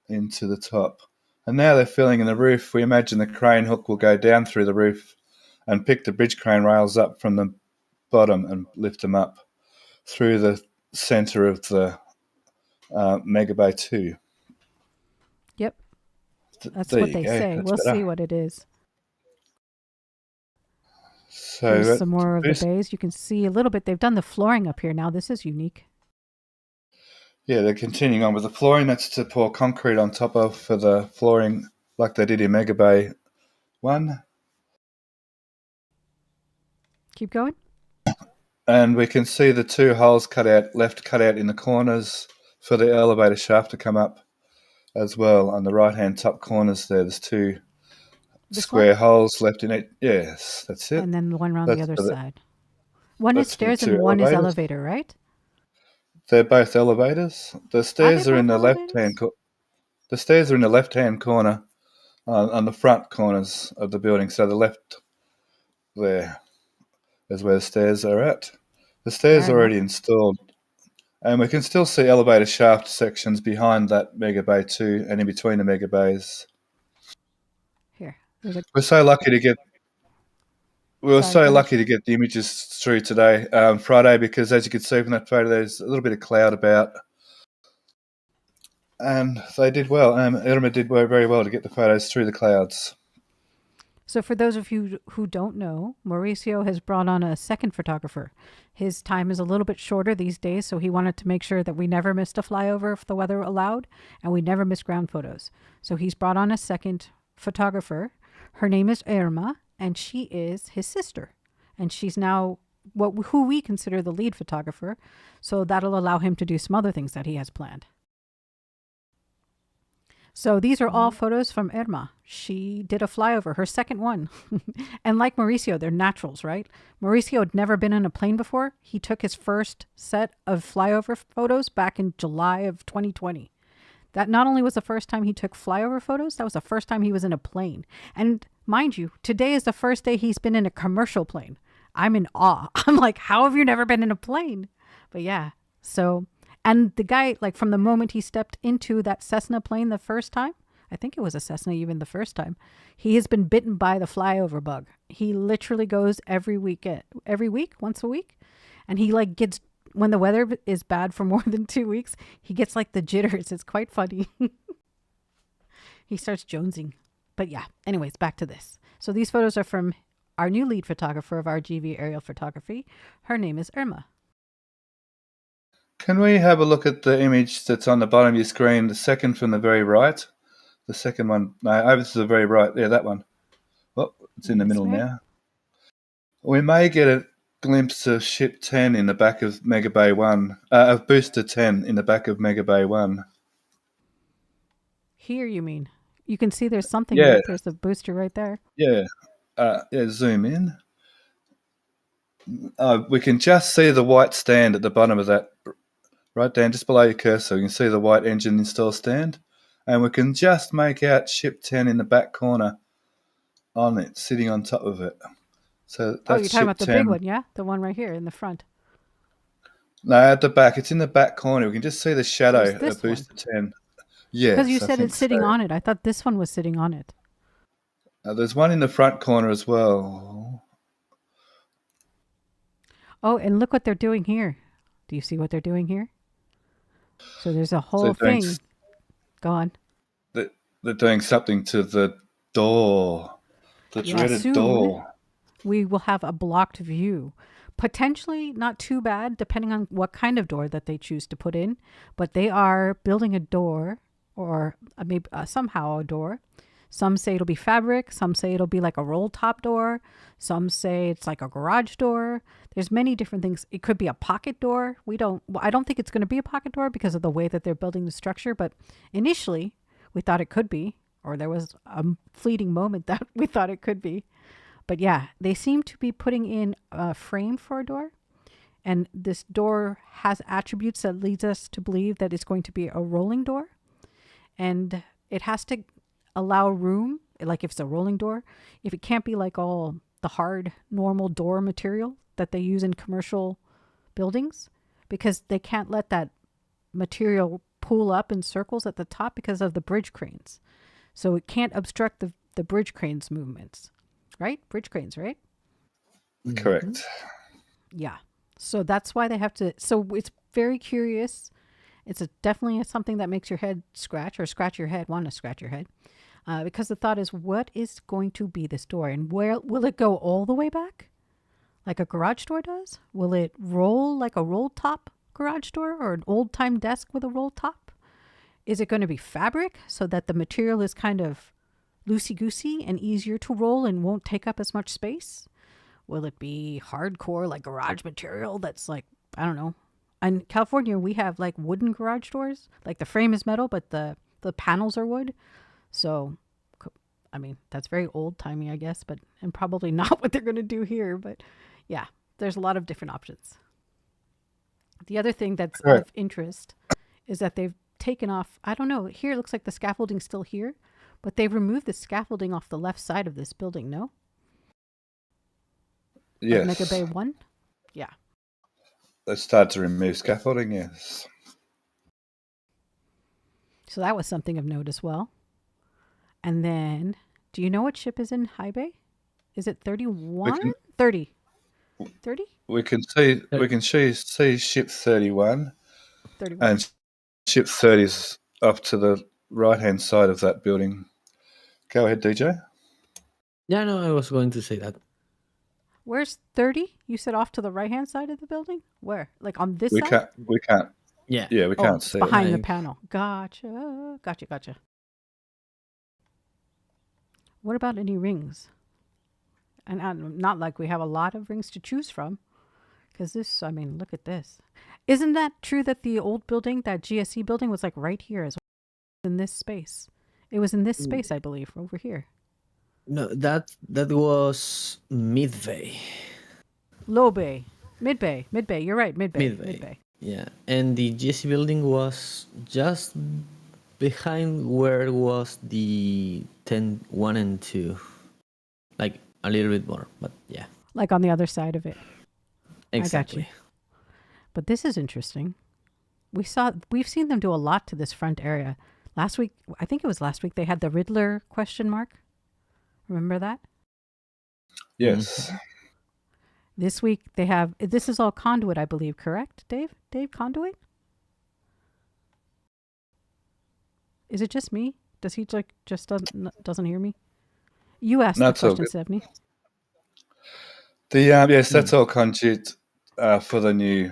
into the top. And now they're filling in the roof. We imagine the crane hook will go down through the roof and pick the bridge crane rails up from the bottom and lift them up through the centre of the Mega Bay 2. Yep. That's there what you they go. say. That's We'll better. see what it is. So here's some more of the bays. You can see a little bit. They've done the flooring up here now. This is unique. Yeah, they're continuing on with the flooring. That's to pour concrete on top of for the flooring like they did in Mega Bay 1. Keep going. And we can see the 2 holes cut out in the corners for the elevator shaft to come up as well. On the right-hand top corners there, there's 2 square holes left in it. Yes, that's it. And then the one around the other side. One is that's stairs the and 2 one is elevators. elevator, right? They're both elevators. The stairs are in the left-hand The stairs are in the left-hand corner on the front corners of the building. So the left there is where the stairs are at. The stairs are already installed. And we can still see elevator shaft sections behind that Mega Bay 2 and in between the Mega Bays. Here. We're so lucky to get the images through today, Friday, because as you can see from that photo, there's a little bit of cloud about. And they did well. Irma did very well to get the photos through the clouds. So for those of you who don't know, Mauricio has brought on a second photographer. His time is a little bit shorter these days, so he wanted to make sure that we never missed a flyover if the weather allowed, and we never missed ground photos. So he's brought on a second photographer. Her name is Irma, and she is his sister. And she's now who we consider the lead photographer, so that'll allow him to do some other things that he has planned. So these are all photos from Irma. She did a flyover, her second one. And like Mauricio, they're naturals, right? Mauricio had never been in a plane before. He took his first set of flyover photos back in July of 2020. That not only was the first time he took flyover photos, that was the first time he was in a plane. And mind you, today is the first day he's been in a commercial plane. I'm in awe. I'm like, how have you never been in a plane? But yeah, so... And the guy, like from the moment he stepped into that Cessna plane the first time, I think it was a Cessna even the first time, he has been bitten by the flyover bug. He literally goes every week, once a week. And he like gets, when the weather is bad for more than 2 weeks, he gets like the jitters. It's quite funny. He starts jonesing. But yeah, anyways, back to this. So these photos are from our new lead photographer of RGV Aerial Photography. Her name is Irma. Can we have a look at the image that's on the bottom of your screen, the second from the very right? The second one, no, over to the very right. Yeah, that one. Oh, it's in the middle now. We may get a glimpse of Ship 10 in the back of Mega Bay 1, of Booster 10 in the back of Mega Bay 1. Here, you mean? You can see there's something there. There's a booster right there. Yeah. Zoom in. We can just see the white stand at the bottom of that. Right down just below your cursor, you can see the white engine install stand. And we can just make out Ship 10 in the back corner on it, sitting on top of it. So that's you're talking about the big one, yeah? The one right here in the front. No, at the back. It's in the back corner. We can just see the shadow of Booster 10. Because you Yes, I said think it's sitting so. on it. I thought this one was sitting on it. There's one in the front corner as well. Oh, and look what they're doing here. Do you see what they're doing here? So there's a So whole thing. Go on. they're doing something to the door, the Yeah, dreaded soon door. we will have a blocked view. Potentially not too bad, depending on what kind of door that they choose to put in. But they are building a door, or maybe somehow a door. Some say it'll be fabric. Some say it'll be like a roll top door. Some say it's like a garage door. There's many different things. It could be a pocket door. I don't think it's going to be a pocket door because of the way that they're building the structure. But initially, we thought it could be, or there was a fleeting moment that we thought it could be. But yeah, they seem to be putting in a frame for a door. And this door has attributes that leads us to believe that it's going to be a rolling door. And it has to allow room, like if it's a rolling door, if it can't be like all the hard, normal door material that they use in commercial buildings, because they can't let that material pull up in circles at the top because of the bridge cranes. So it can't obstruct the bridge cranes movements. Right? Bridge cranes, right? Correct. Yeah. So that's why they have to. So it's very curious. It's definitely something that makes your head scratch or scratch your head, want to scratch your head. Because the thought is, what is going to be this door? And where will it go all the way back? Like a garage door does? Will it roll like a roll top garage door or an old time desk with a roll top? Is it going to be fabric so that the material is kind of loosey-goosey and easier to roll and won't take up as much space? Will it be hardcore like garage material that's like, I don't know. In California, we have like wooden garage doors. Like the frame is metal, but the panels are wood. So, I mean, that's very old-timey, I guess, and probably not what they're going to do here. But yeah, there's a lot of different options. The other thing that's of interest is that they've taken off, I don't know, here it looks like the scaffolding's still here, but they've removed the scaffolding off the left side of this building, no? Yes. Like Mega Bay 1? Yeah. They started to remove scaffolding, yes. So that was something of note as well. And then, do you know what ship is in high bay? Is it 31? 30. 30? We can see ship 31. 31. And ship 30 is off to the right-hand side of that building. Go ahead, DJ. Yeah, no, I was going to say that. Where's 30? You said off to the right-hand side of the building? Where? Like on this side? We can't. Yeah. Yeah, we can't see behind the Like- panel. Gotcha. What about any rings? And not like we have a lot of rings to choose from. Because this, I mean, look at this. Isn't that true that the old building, that GSE building, was like right here as well? In this space. It was in this space, I believe, over here. No, that was Mid Bay. Low bay. Mid bay. You're right. Mid bay. Mid Bay. Yeah, and the GSE building was just behind where was the 10, 1 and 2. Like a little bit more, but yeah. Like on the other side of it. Exactly. I got you. But this is interesting. We've seen them do a lot to this front area. Last week, I think it was last week, they had the Riddler question mark. Remember that? Yes. This week they have, this is all conduit, I believe, correct, Dave? Dave, conduit? Is it just me? Does he just doesn't hear me? You asked the question, Stephanie. Yes, that's all conduit for the new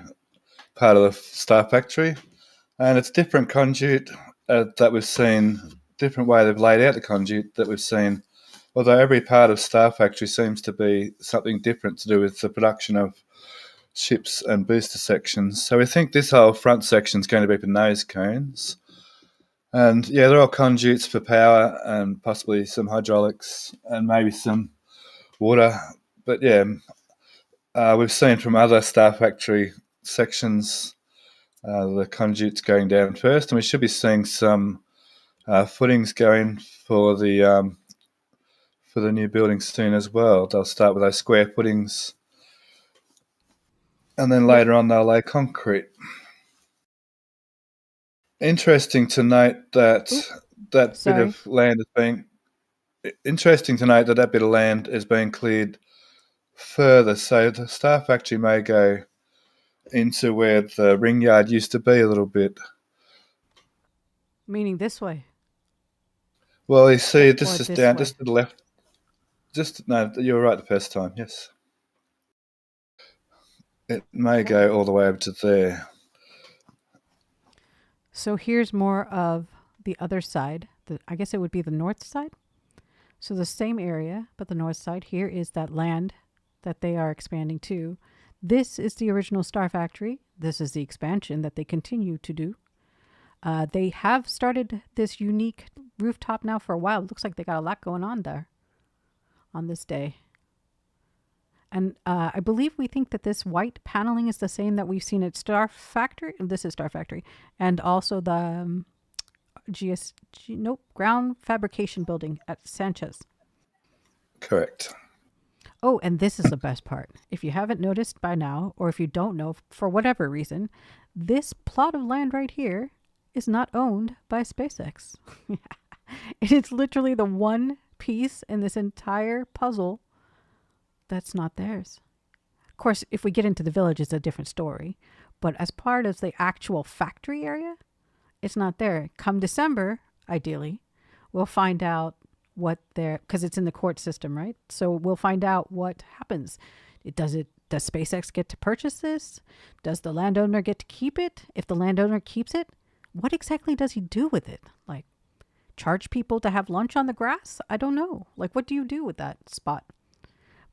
part of the Star Factory, and it's different conduit that we've seen, different way they've laid out the conduit that we've seen. Although every part of Star Factory seems to be something different to do with the production of ships and booster sections. So we think this whole front section is going to be for nose cones. And yeah, they're all conduits for power and possibly some hydraulics and maybe some water. But yeah, we've seen from other Star Factory sections the conduits going down first, and we should be seeing some footings going for the new building soon as well. They'll start with those square footings, and then later on they'll lay concrete. Interesting to note that that bit Sorry. of land is being. Interesting to note that that bit of land is being cleared further, so the Star Factory may go into where the ring yard used to be a little bit. Meaning this way. Well, you see, Or this is this down way. just to the left. No, you were right the first time. Yes, it may Okay. go all the way over to there. So here's more of the other side. I guess it would be the north side. So the same area, but the north side. Here is that land that they are expanding to. This is the original Star Factory. This is the expansion that they continue to do. They have started this unique rooftop now for a while. It looks like they got a lot going on there on this day. And I believe we think that this white paneling is the same that we've seen at Star Factory. This is Star Factory. And also the ground fabrication building at Sanchez. Correct. Oh, and this is the best part. If you haven't noticed by now, or if you don't know for whatever reason, this plot of land right here is not owned by SpaceX. It is literally the one piece in this entire puzzle that's not theirs. Of course, if we get into the village, it's a different story. But as part of the actual factory area, it's not there. Come December, ideally, we'll find out what they're, because it's in the court system, right? So we'll find out what happens. Does SpaceX get to purchase this? Does the landowner get to keep it? If the landowner keeps it, what exactly does he do with it? Like, charge people to have lunch on the grass? I don't know. Like, what do you do with that spot?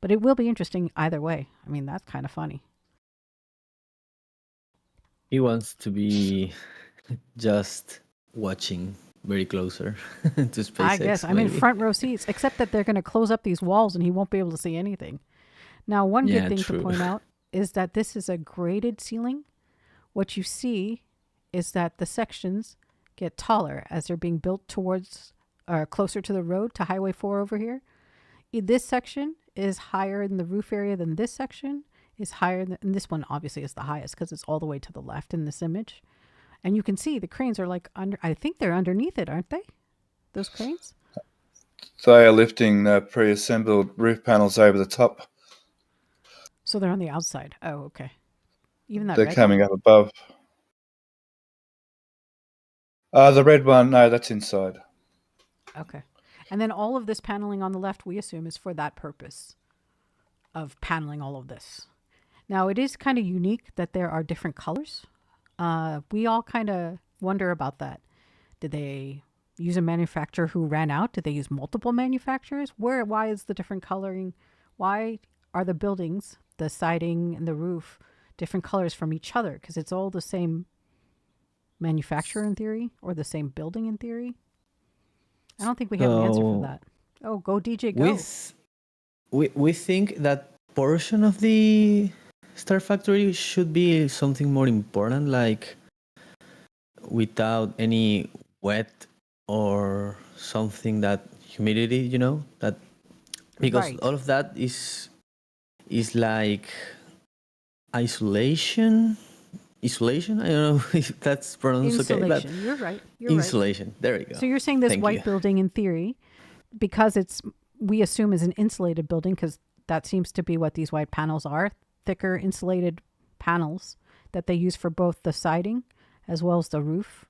But it will be interesting either way. I mean, that's kind of funny. He wants to be just watching very closer to SpaceX. I guess. I'm in maybe. front row seats, except that they're going to close up these walls and he won't be able to see anything. Now, one Yeah, good thing true. to point out is that this is a graded ceiling. What you see is that the sections get taller as they're being built towards closer to the road, to Highway 4 over here. This section is higher in the roof area than this section is higher than, and this one obviously is the highest because it's all the way to the left in this image. And you can see the cranes are like under, I think they're underneath it, aren't they? Those cranes? They are lifting pre-assembled roof panels over the top. So they're on the outside. Oh, okay. Even that They're red coming one? up above. The red one, no, that's inside. Okay. And then all of this paneling on the left, we assume, is for that purpose of paneling all of this. Now, it is kind of unique that there are different colors. We all kind of wonder about that. Did they use a manufacturer who ran out? Did they use multiple manufacturers? Why is the different coloring? Why are the buildings, the siding and the roof, different colors from each other? Because it's all the same manufacturer in theory, or the same building in theory. I don't think we have an answer for So that. Oh, go DJ, go. we think that portion of the Star Factory should be something more important, like without any wet or something that humidity, that because Right. all of that is like isolation. I don't know if that's pronounced okay, but Insulation. You're right. You're right. insulation. There you go. So you're saying this Thank white you. building, in theory, because we assume is an insulated building, because that seems to be what these white panels are, thicker insulated panels that they use for both the siding as well as the roof,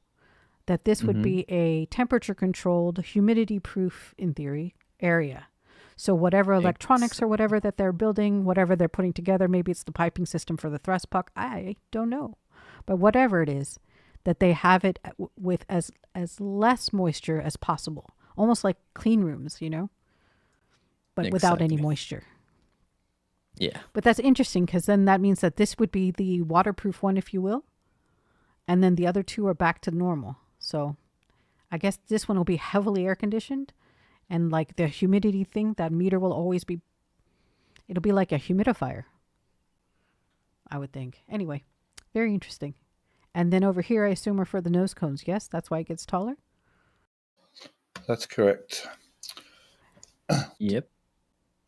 that this would be a temperature controlled, humidity proof, in theory, area. So whatever electronics or whatever that they're building, whatever they're putting together, maybe it's the piping system for the thrust puck, I don't know. But whatever it is, that they have it with as less moisture as possible. Almost like clean rooms, but without any Exactly. moisture. Yeah. But that's interesting, because then that means that this would be the waterproof one, if you will. And then the other two are back to normal. So I guess this one will be heavily air conditioned. And like the humidity thing, that meter will always be, it'll be like a humidifier, I would think. Anyway, very interesting. And then over here, I assume are for the nose cones. Yes, that's why it gets taller. That's correct. Yep.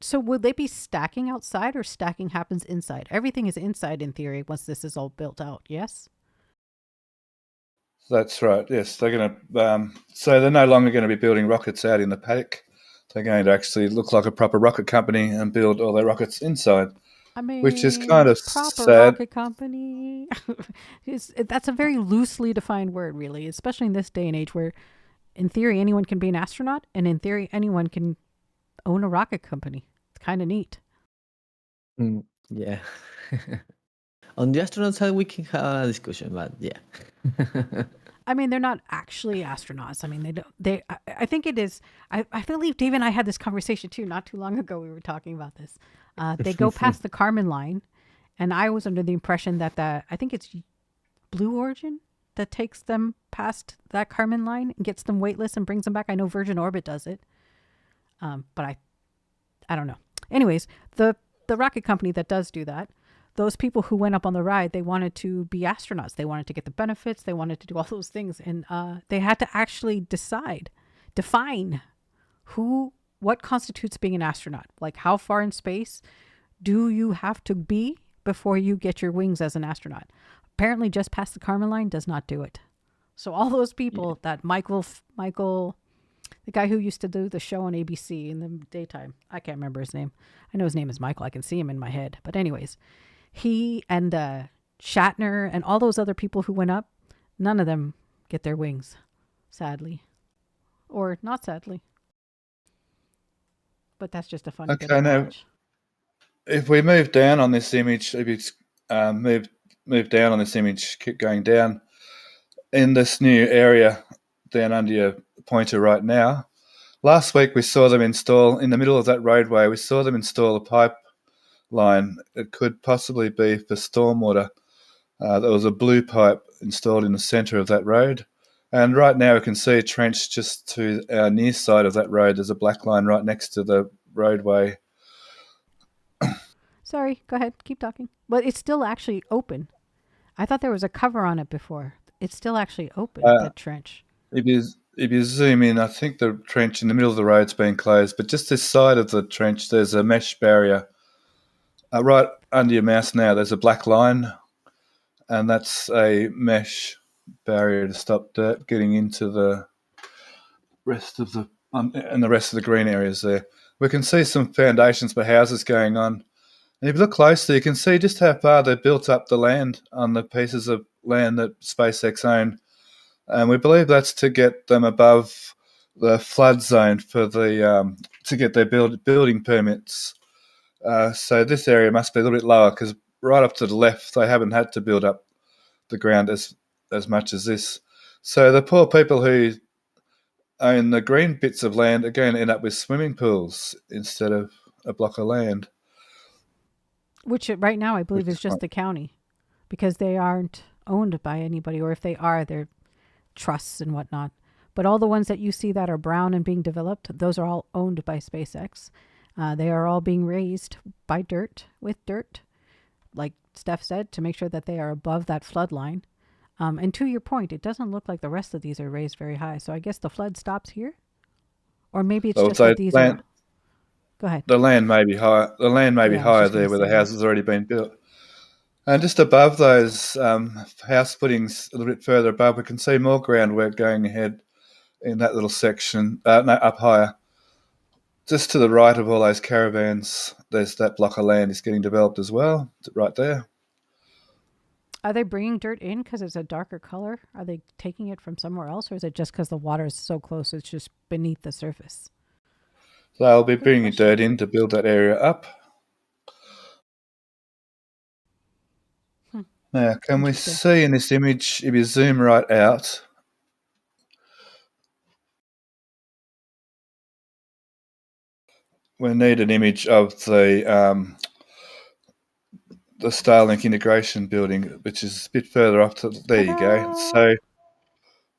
So will they be stacking outside, or stacking happens inside? Everything is inside in theory once this is all built out, yes? That's right. Yes, they're going to. So they're no longer going to be building rockets out in the paddock. They're going to actually look like a proper rocket company and build all their rockets inside, I which is mean, kind of proper sad. rocket company. That's a very loosely defined word, really, especially in this day and age where, in theory, anyone can be an astronaut, and in theory, anyone can own a rocket company. It's kind of neat. Yeah. On the astronaut side, we can have a discussion, but yeah. I mean, they're not actually astronauts. I mean, they don't. I think it is. I believe Dave and I had this conversation too, not too long ago. We were talking about this. They go past the Kármán line, and I was under the impression that I think it's Blue Origin that takes them past that Kármán line and gets them weightless and brings them back. I know Virgin Orbit does it, but I don't know. Anyways, the rocket company that does do that, those people who went up on the ride, they wanted to be astronauts. They wanted to get the benefits. They wanted to do all those things. And they had to actually define what constitutes being an astronaut. Like, how far in space do you have to be before you get your wings as an astronaut? Apparently just past the Kármán line does not do it. So all those people that Michael, the guy who used to do the show on ABC in the daytime, I can't remember his name. I know his name is Michael. I can see him in my head. But anyways, he and Shatner and all those other people who went up, none of them get their wings, sadly. Or not sadly. But that's just a funny bit Okay, of now knowledge. if we move down on this image, if it's move down on this image, keep going down in this new area down under your pointer right now. Last week we saw them install in the middle of that roadway. We saw them install a pipeline. It could possibly be for stormwater. There was a blue pipe installed in the centre of that road. And right now we can see a trench just to our near side of that road. There's a black line right next to the roadway. Sorry, go ahead. Keep talking. But it's still actually open. I thought there was a cover on it before. It's still actually open, that trench. If you zoom in, I think the trench in the middle of the road's been closed, but just this side of the trench, there's a mesh barrier. Right under your mouse now, there's a black line, and that's a mesh barrier to stop dirt getting into the rest of the and the rest of the green areas there. We can see some foundations for houses going on. And if you look closely, you can see just how far they've built up the land on the pieces of land that SpaceX own. And we believe that's to get them above the flood zone for the to get their building permits. So this area must be a little bit lower because right up to the left, they haven't had to build up the ground as much as this. So the poor people who own the green bits of land are going to end up with swimming pools instead of a block of land. Which right now I believe is just the county, because they aren't owned by anybody, or if they are, they're trusts and whatnot. But all the ones that you see that are brown and being developed, those are all owned by SpaceX. They are all being raised by with dirt, like Steph said, to make sure that they are above that flood line. And to your point, it doesn't look like the rest of these are raised very high. So I guess the flood stops here, or maybe it's just that these are. Go ahead. The land may be high. The land may be higher there where the house has already been built. And just above those house footings, a little bit further above, we can see more groundwork going ahead in that little section, up higher. Just to the right of all those caravans, there's that block of land is getting developed as well, right there. Are they bringing dirt in because it's a darker color? Are they taking it from somewhere else, or is it just because the water is so close, it's just beneath the surface? They'll be bringing dirt in to build that area up. Now, can we see in this image, if you zoom right out, we need an image of the Starlink integration building, which is a bit further off. There you go. So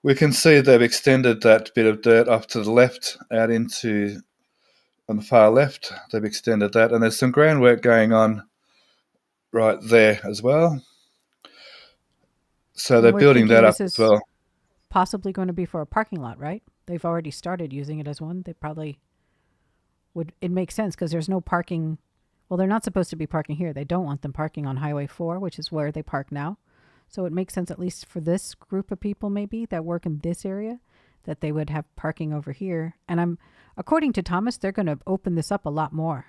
we can see they've extended that bit of dirt off to the left, out into on the far left. They've extended that, and there's some groundwork going on right there as well. So they're building that up as well. Possibly going to be for a parking lot, right? They've already started using it as one. They probably would. It makes sense because there's no parking. Well, they're not supposed to be parking here. They don't want them parking on Highway 4, which is where they park now. So it makes sense, at least for this group of people maybe that work in this area, that they would have parking over here. And according to Thomas, they're going to open this up a lot more.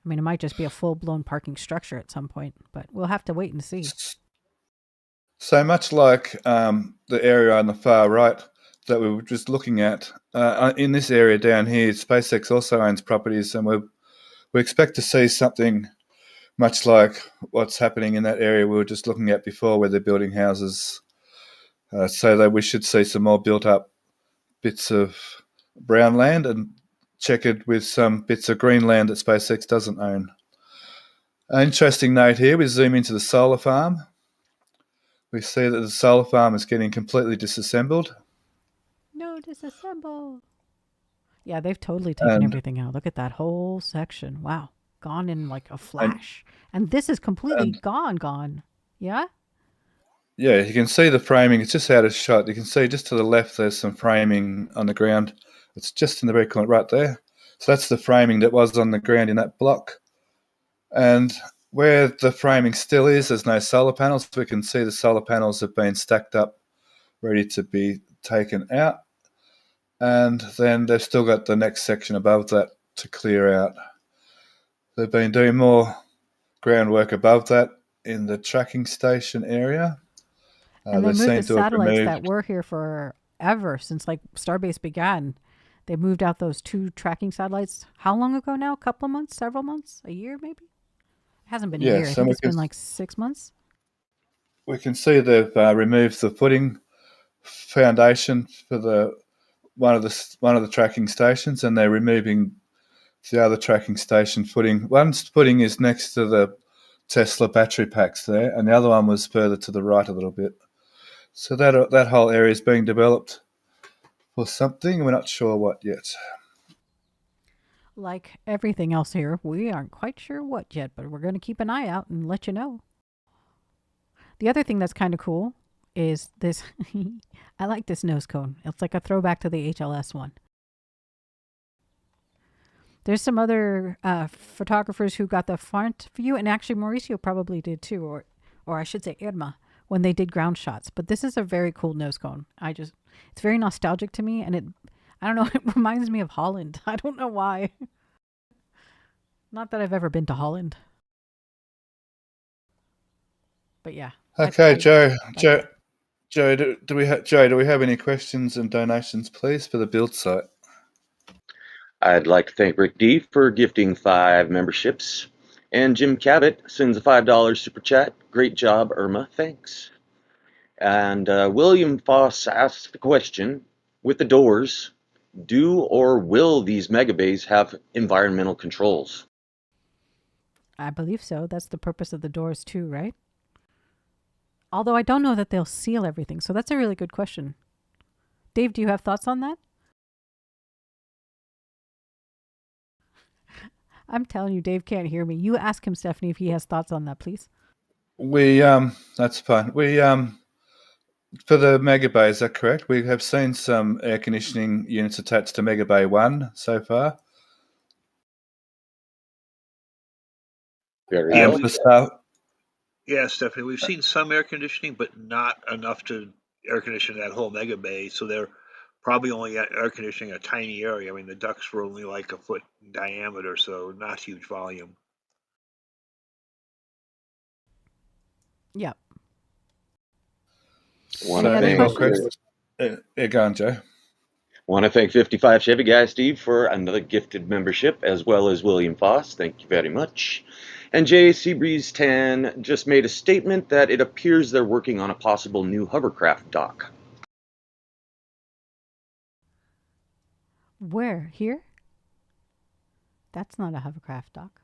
I mean, it might just be a full-blown parking structure at some point, but we'll have to wait and see. So much like the area on the far right that we were just looking at, in this area down here, SpaceX also owns properties, and we expect to see something much like what's happening in that area we were just looking at before, where they're building houses. So that we should see some more built-up bits of brown land and checkered with some bits of green land that SpaceX doesn't own. An interesting note here, we zoom into the solar farm. We see that the solar farm is getting completely disassembled. No, disassemble. Yeah, they've totally taken everything out. Look at that whole section. Wow. Gone in like a flash. And this is completely gone. Yeah? Yeah, you can see the framing. It's just out of shot. You can see just to the left there's some framing on the ground. It's just in the very corner right there. So that's the framing that was on the ground in that block. And where the framing still is, there's no solar panels. We can see the solar panels have been stacked up, ready to be taken out. And then they've still got the next section above that to clear out. They've been doing more groundwork above that in the tracking station area. And they moved the satellites that were here forever, since like Starbase began. They moved out those 2 tracking satellites. How long ago now? A couple of months? Several months? A year maybe? It hasn't been a year. I think it's been like 6 months. We can see they've removed the footing foundation for one of the tracking stations, and they're removing the other tracking station footing. One footing is next to the Tesla battery packs there, and the other one was further to the right a little bit. So that whole area is being developed for something. We're not sure what yet. Like everything else here, we aren't quite sure what yet, but we're going to keep an eye out and let you know. The other thing that's kind of cool is this. I like this nose cone. It's like a throwback to the HLS one. There's some other photographers who got the front view, and actually Mauricio probably did too, or I should say Irma, when they did ground shots. But this is a very cool nose cone. It's very nostalgic to me, and I don't know, it reminds me of Holland. I don't know why. Not that I've ever been to Holland. But yeah. Okay, Joe, do we have any questions and donations, please, for the build site? I'd like to thank Rick D for gifting 5 memberships. And Jim Cabot sends a $5 super chat. Great job, Irma. Thanks. And William Foss asks the question, with the doors, do or will these mega bays have environmental controls? I believe so. That's the purpose of the doors too, right? Although I don't know that they'll seal everything. So that's a really good question. Dave, do you have thoughts on that? I'm telling you, Dave can't hear me. You ask him, Stephanie, if he has thoughts on that, please. That's fine. For the Mega Bay, is that correct? We have seen some air conditioning units attached to Mega Bay 1 so far. Very And well. for staff, Yeah, Stephanie, we've seen some air conditioning, but not enough to air condition that whole mega bay. So they're probably only air conditioning a tiny area. I mean, the ducts were only like a foot in diameter, so not huge volume. Yep. Want to thank go on, Joe. Want to thank 55 Chevy Guy Steve for another gifted membership, as well as William Foss. Thank you very much. And Jay Seabreeze 10 just made a statement that it appears they're working on a possible new hovercraft dock. Where? Here? That's not a hovercraft dock.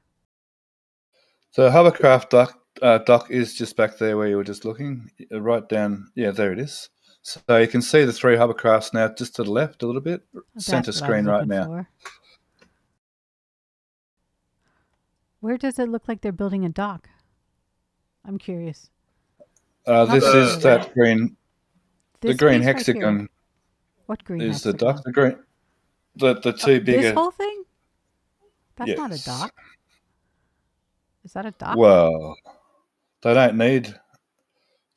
The hovercraft dock is just back there where you were just looking, right down. Yeah, there it is. So you can see the 3 hovercrafts now just to the left a little bit, center screen right now. For. Where does it look like they're building a dock? I'm curious. This is that green, the green hexagon. Right, what green is hexagon? the dock? The green, the 2 bigger. This whole thing? That's not a dock. Is that a dock? Well, they don't need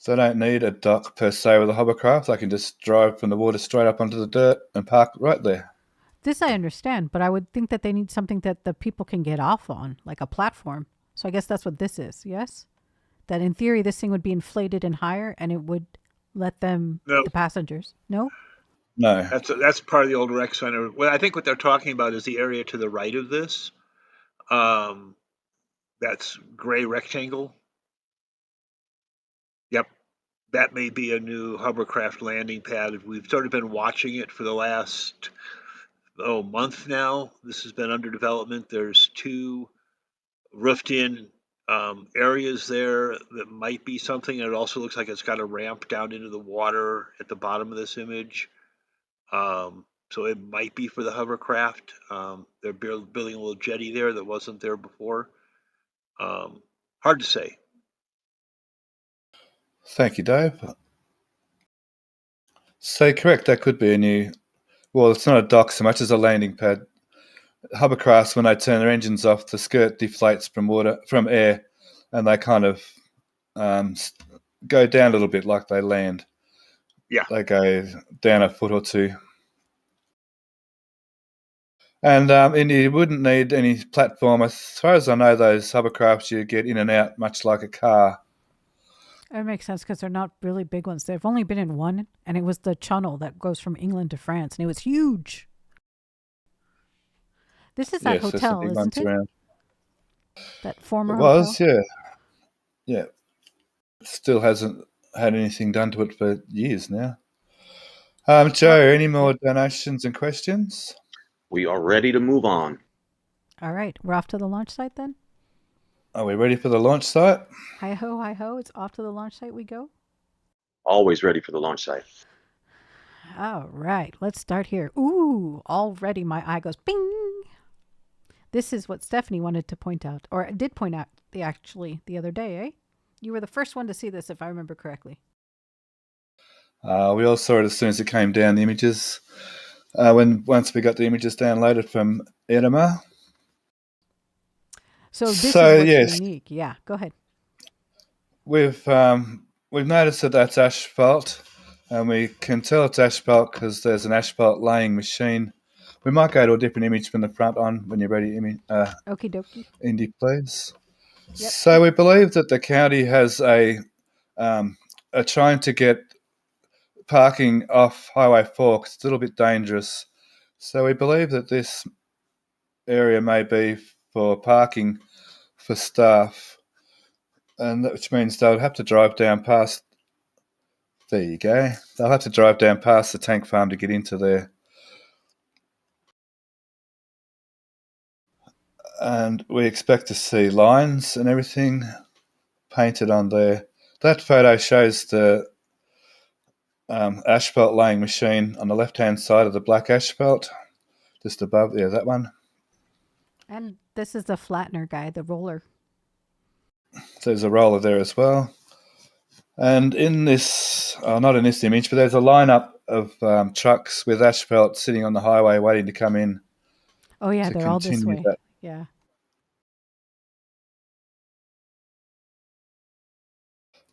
They don't need a dock per se with a hovercraft. They can just drive from the water straight up onto the dirt and park right there. This I understand, but I would think that they need something that the people can get off on, like a platform. So I guess that's what this is, yes? That in theory this thing would be inflated and higher and it would let them, No. the passengers. No? No. That's part of the old rec center. Well, I think what they're talking about is the area to the right of this. That's gray rectangle. Yep, that may be a new hovercraft landing pad. We've sort of been watching it for the last month now. This has been under development. There's 2 roofed-in areas there that might be something. It also looks like it's got a ramp down into the water at the bottom of this image. So it might be for the hovercraft. They're building a little jetty there that wasn't there before. Hard to say. Thank you, Dave. So correct, that could be a new... Well, it's not a dock so much as a landing pad. Hovercrafts, when they turn their engines off, the skirt deflates from air, and they kind of go down a little bit like they land. Yeah. They go down a foot or 2. And you wouldn't need any platform. As far as I know, those hovercrafts, you get in and out much like a car. That makes sense because they're not really big ones. They've only been in one, and it was the channel that goes from England to France, and it was huge. This is that hotel, isn't it? Around. That former was, hotel? Yeah. It still hasn't had anything done to it for years now. Joe, any more donations and questions? We are ready to move on. All right. We're off to the launch site then? Are we ready for the launch site? Hi ho, hi ho. It's off to the launch site we go. Always ready for the launch site. All right. Let's start here. Ooh, already my eye goes bing. This is what Stephanie wanted to point out, or did point out the other day, eh? You were the first one to see this, if I remember correctly. We all saw it as soon as it came down, the images. Once we got the images downloaded from Edema. So this is what's unique. Yeah, go ahead. We've noticed that that's asphalt, and we can tell it's asphalt because there's an asphalt laying machine. We might go to a different image from the front on when you're ready, Okie dokie. Indy, please. Yep. So we believe that the county has are trying to get parking off Highway 4 because it's a little bit dangerous. So we believe that this area may be for parking for staff, and which means they'll have to drive down past. There you go. They'll have to drive down past the tank farm to get into there. And we expect to see lines and everything painted on there. That photo shows the asphalt laying machine on the left-hand side of the black asphalt, just above. Yeah, that one. And this is the flattener guy, the roller. There's a roller there as well. And in this, not in this image, but there's a lineup of trucks with asphalt sitting on the highway waiting to come in. Oh, yeah, they're all this way. Yeah.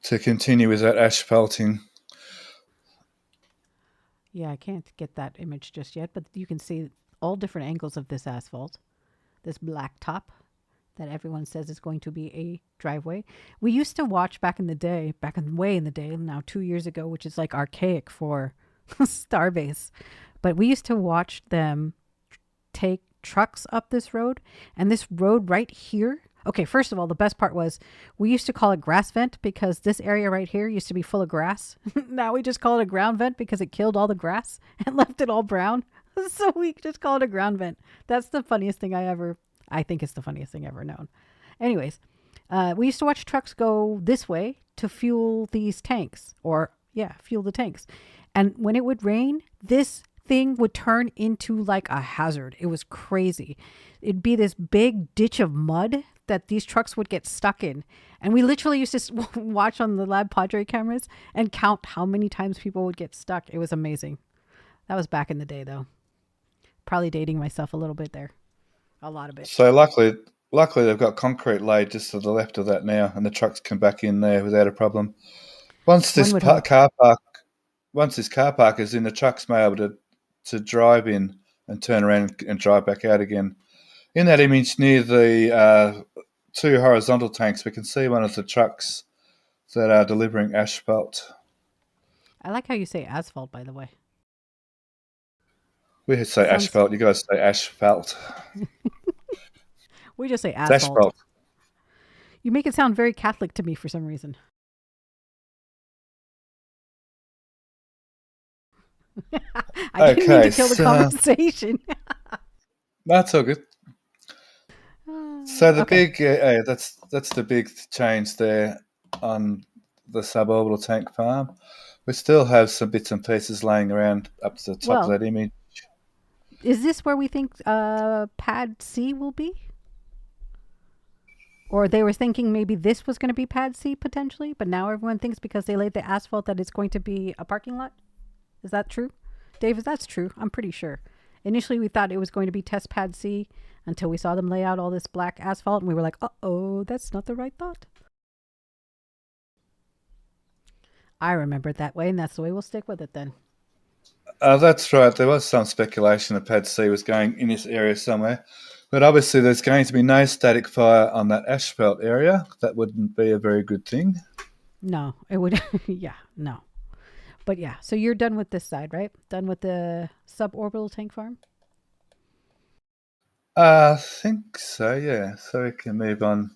To continue with that asphalting. Yeah, I can't get that image just yet, but you can see all different angles of this asphalt, this black top that everyone says is going to be a driveway. We used to watch back in the day, now 2 years ago, which is like archaic for Starbase, but we used to watch them take trucks up this road, and this road right here. Okay, first of all, the best part was we used to call it grass vent because this area right here used to be full of grass. Now we just call it a ground vent because it killed all the grass and left it all brown. So we just call it a ground vent. That's the funniest thing I think it's the funniest thing ever known. Anyways, we used to watch trucks go this way to fuel these tanks fuel the tanks. And when it would rain, this thing would turn into like a hazard. It was crazy. It'd be this big ditch of mud that these trucks would get stuck in. And we literally used to watch on the Lab Padre cameras and count how many times people would get stuck. It was amazing. That was back in the day, though. Probably dating myself a little bit there. A lot of it. So luckily they've got concrete laid just to the left of that now, and the trucks come back in there without a problem. Once this One would hope. car park is in, the trucks may be able to drive in and turn around and drive back out again. In that image near the two horizontal tanks, we can see one of the trucks that are delivering asphalt. I like how you say asphalt, by the way. We say Sounds- asphalt. You guys say asphalt. We just say It's asphalt. asphalt. You make it sound very Catholic to me for some reason. I didn't mean to kill the conversation. That's all good. So the Okay. big, that's the big change there on the suborbital tank farm. We still have some bits and pieces laying around up to the top of Well- that image. Is this where we think pad C will be? Or they were thinking maybe this was going to be pad C potentially, but now everyone thinks because they laid the asphalt that it's going to be a parking lot? Is that true? David, that's true. I'm pretty sure. Initially, we thought it was going to be test pad C until we saw them lay out all this black asphalt, and we were like, uh-oh, that's not the right thought. I remember it that way, and that's the way we'll stick with it then. That's right. There was some speculation that pad C was going in this area somewhere. But obviously there's going to be no static fire on that asphalt area. That wouldn't be a very good thing. No, it would. Yeah, no. But yeah, so you're done with this side, right? Done with the suborbital tank farm? I think so, yeah. So we can move on.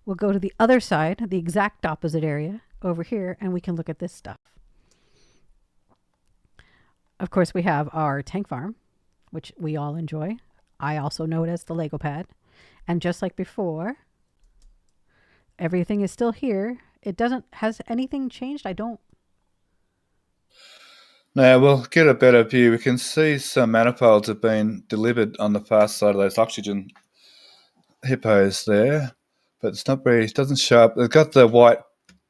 We'll go to the other side, the exact opposite area over here, and we can look at this stuff. Of course, we have our tank farm, which we all enjoy. I also know it as the Lego pad. And just like before, everything is still here. Has anything changed? I don't. Now we'll get a better view. We can see some manifolds have been delivered on the far side of those oxygen hippos there. But it's not very, it doesn't show up. They've got the white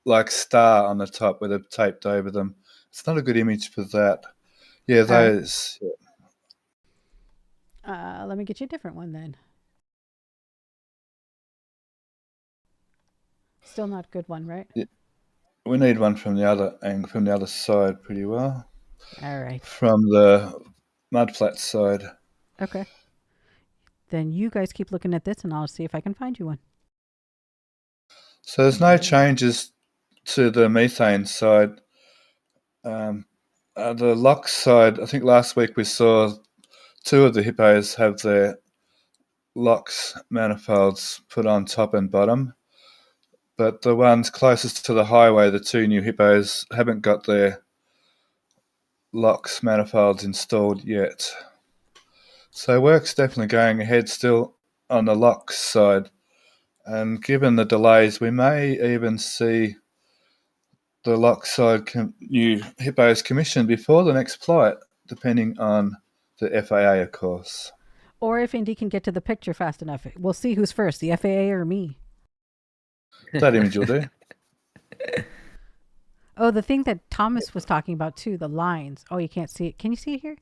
like star on the top where they've taped over them. It's not a good image for that. Yeah, those. Let me get you a different one then. Still not a good one, right? Yeah. We need one from the other side pretty well. All right. From the mudflat side. Okay. Then you guys keep looking at this and I'll see if I can find you one. So there's no changes to the methane side. The lock side, I think last week we saw two of the hippos have their locks manifolds put on top and bottom. But the ones closest to the highway, the two new hippos, haven't got their locks manifolds installed yet. So work's definitely going ahead still on the locks side. And given the delays, we may even see the lock side new hippos commissioned before the next flight, depending on the FAA, of course. Or if Indy can get to the picture fast enough. We'll see who's first, the FAA or me. That image will do. Oh, the thing that Thomas was talking about too, the lines. Oh, you can't see it. Can you see it here?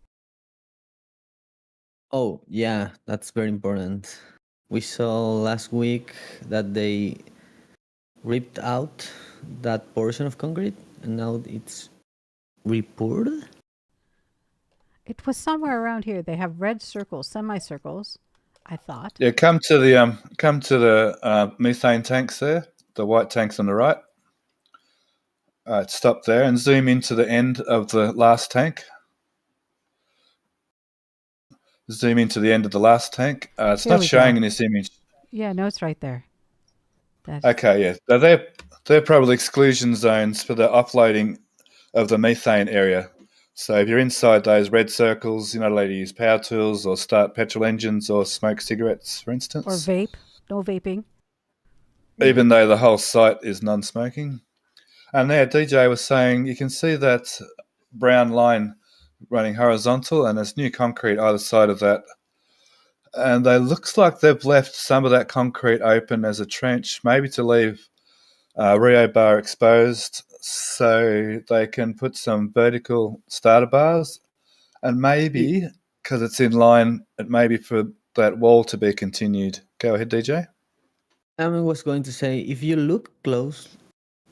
Oh, yeah, that's very important. We saw last week that they ripped out that portion of concrete and now it's repoured. It was somewhere around here. They have red circles, semicircles, I thought. Yeah, come to the methane tanks there, the white tanks on the right. All right, stop there and zoom into the end of the last tank. Zoom into the end of the last tank. It's Here not we showing go. in this image. Yeah, no, it's right there. That's... Okay, yeah. So they're probably exclusion zones for the offloading of the methane area. So if you're inside those red circles, you're not allowed to use power tools or start petrol engines or smoke cigarettes, for instance. Or vape. No vaping. Even though the whole site is non-smoking. And there, DJ was saying you can see that brown line running horizontal and there's new concrete either side of that. And it looks like they've left some of that concrete open as a trench, maybe to leave Rio bar exposed so they can put some vertical starter bars and maybe, because it's in line, it may be for that wall to be continued. Go ahead, DJ. I was going to say, if you look close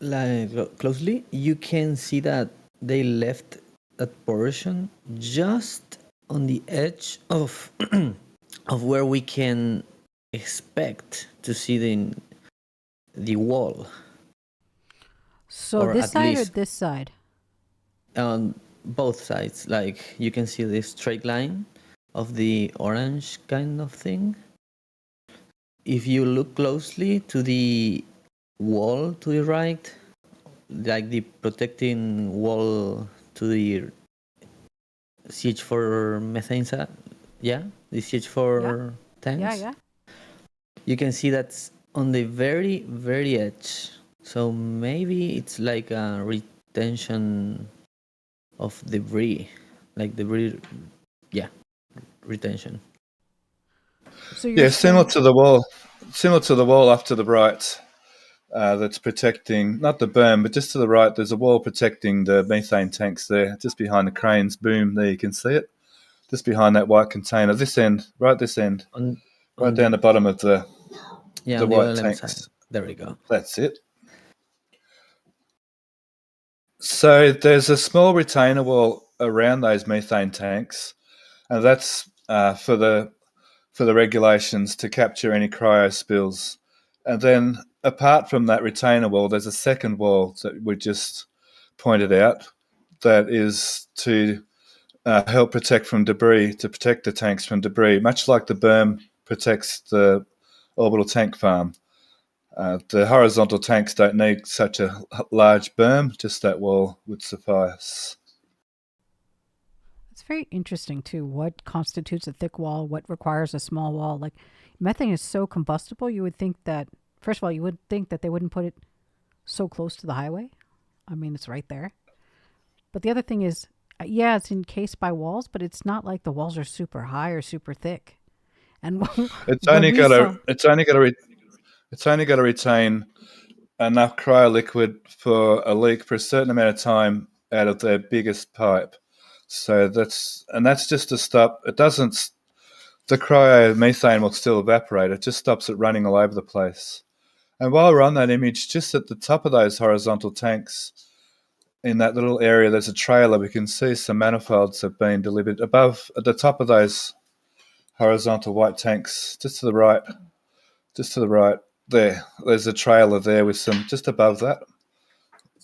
closely, you can see that they left that portion just on the edge of of where we can expect to see the wall, So or this at side or least this side? on both sides. Like you can see the straight line of the orange kind of thing. If you look closely to the wall to the right, like the protecting wall to the CH4 methane, yeah, the Yeah, CH4 tanks, yeah. you can see that's on the very, very edge. So maybe it's like a retention of debris, like debris, yeah, retention. So you're Yeah, similar saying to the wall, off to the right. That's protecting not the berm, but just to the right. There's a wall protecting the methane tanks there, just behind the cranes boom. There you can see it, just behind that white container. This end, right this end, On right on down the the bottom of the Yeah, the on the white OLM side. tanks. There we go. That's it. So there's a small retainer wall around those methane tanks, and that's for the regulations to capture any cryo spills. And then apart from that retainer wall, there's a second wall that we just pointed out that is to help protect from debris, to protect the tanks from debris, much like the berm protects the orbital tank farm. The horizontal tanks don't need such a large berm, just that wall would suffice. it's very interesting too. What constitutes a thick wall? What requires a small wall? Like methane is so combustible, you would think that first of all, you would think that they wouldn't put it so close to the highway. I mean, it's right there. But the other thing is, yeah, it's encased by walls, but it's not like the walls are super high or super thick. And It's when only we got saw, to it's only got to retain enough cryo liquid for a leak for a certain amount of time out of their biggest pipe. So that's just to stop. It doesn't. The cryo methane will still evaporate. It just stops it running all over the place. And while we're on that image, just at the top of those horizontal tanks, in that little area, there's a trailer. We can see some manifolds have been delivered above, at the top of those horizontal white tanks, just to the right, there. There's a trailer there with some, just above that.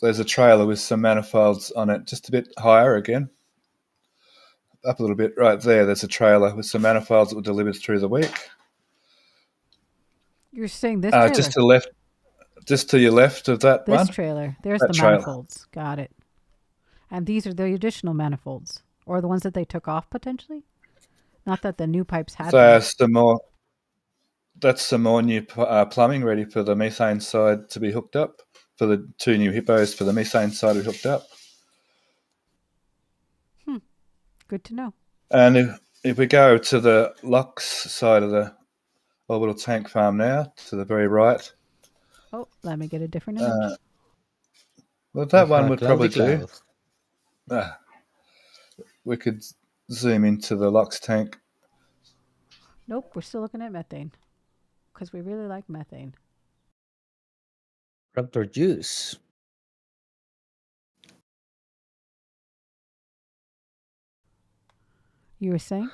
There's a trailer with some manifolds on it, just a bit higher again. Up a little bit, right there. There's a trailer with some manifolds that were delivered through the week. you're saying this trailer, Just to the left, just to your left of that this one. trailer, there's That the trailer. manifolds. Got it. And these are the additional manifolds, or the ones that they took off potentially. Not that the new pipes had them. That's some more new plumbing ready for the methane side to be hooked up. For the two new hippos for the methane side to be hooked up. Good to know. And if we go to the LOX side of the orbital tank farm now, to the very right, Oh, let me get a different image. well, We that have one a would cloudy probably do. cloud. We could zoom into the LOX tank. Nope, we're still looking at methane because we really like methane. Raptor juice. You were saying?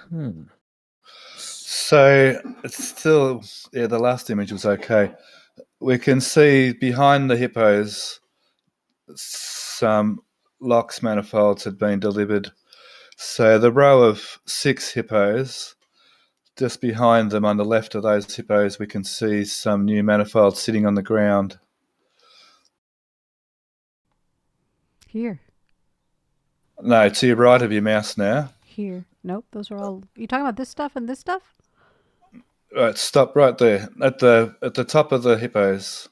So it's still, the last image was okay. We can see behind the hippos some LOX manifolds had been delivered. So the row of 6 hippos, just behind them on the left of those hippos, we can see some new manifolds sitting on the ground. Here. No, to your right of your mouse now. Here. Nope, those are all. You talking about this stuff and this stuff? Right, stop right there at the top of the hippos.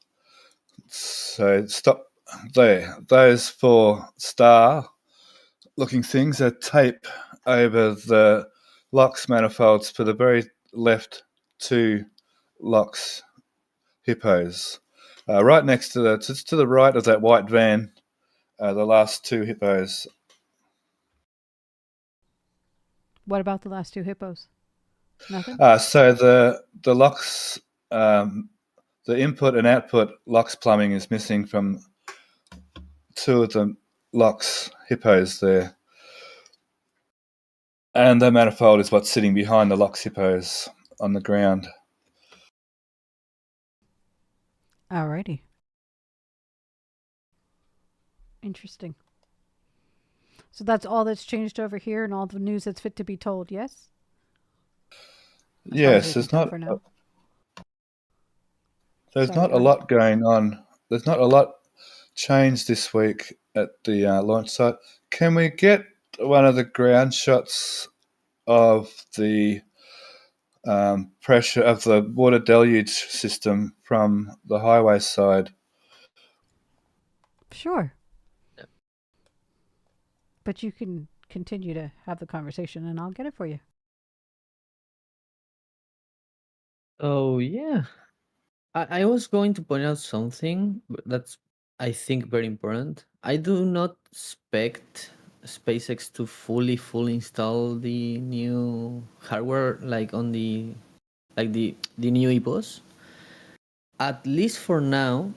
So stop there. Those 4 star-looking things are tape over the LOX manifolds for the very left 2 LOX hippos. Right next to just to the right of that white van, the last 2 hippos. What about the last 2 hippos? Nothing? So the LOX, the input and output LOX plumbing is missing from two of the LOX hippos there. And the manifold is what's sitting behind the LOX hippos on the ground. Alrighty. Interesting. So that's all that's changed over here and all the news that's fit to be told, yes? As far as Yes, we can there's tell not for now. there's Sorry, not go a ahead. lot going on. There's not a lot changed this week at the launch site. Can we get one of the ground shots of the pressure of the water deluge system from the highway side? Sure. But you can continue to have the conversation and I'll get it for you. Oh yeah, I was going to point out something that's I think very important. I do not expect SpaceX to fully install the new hardware like on the new EPOS. At least for now,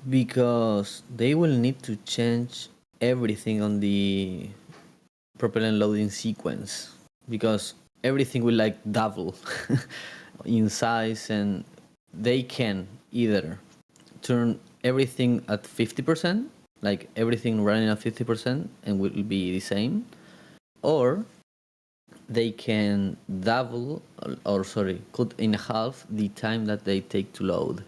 because they will need to change everything on the propellant loading sequence because everything will like double in size, and they can either turn everything at 50%, like everything running at 50% and will be the same, or they can double or sorry, cut in half the time that they take to load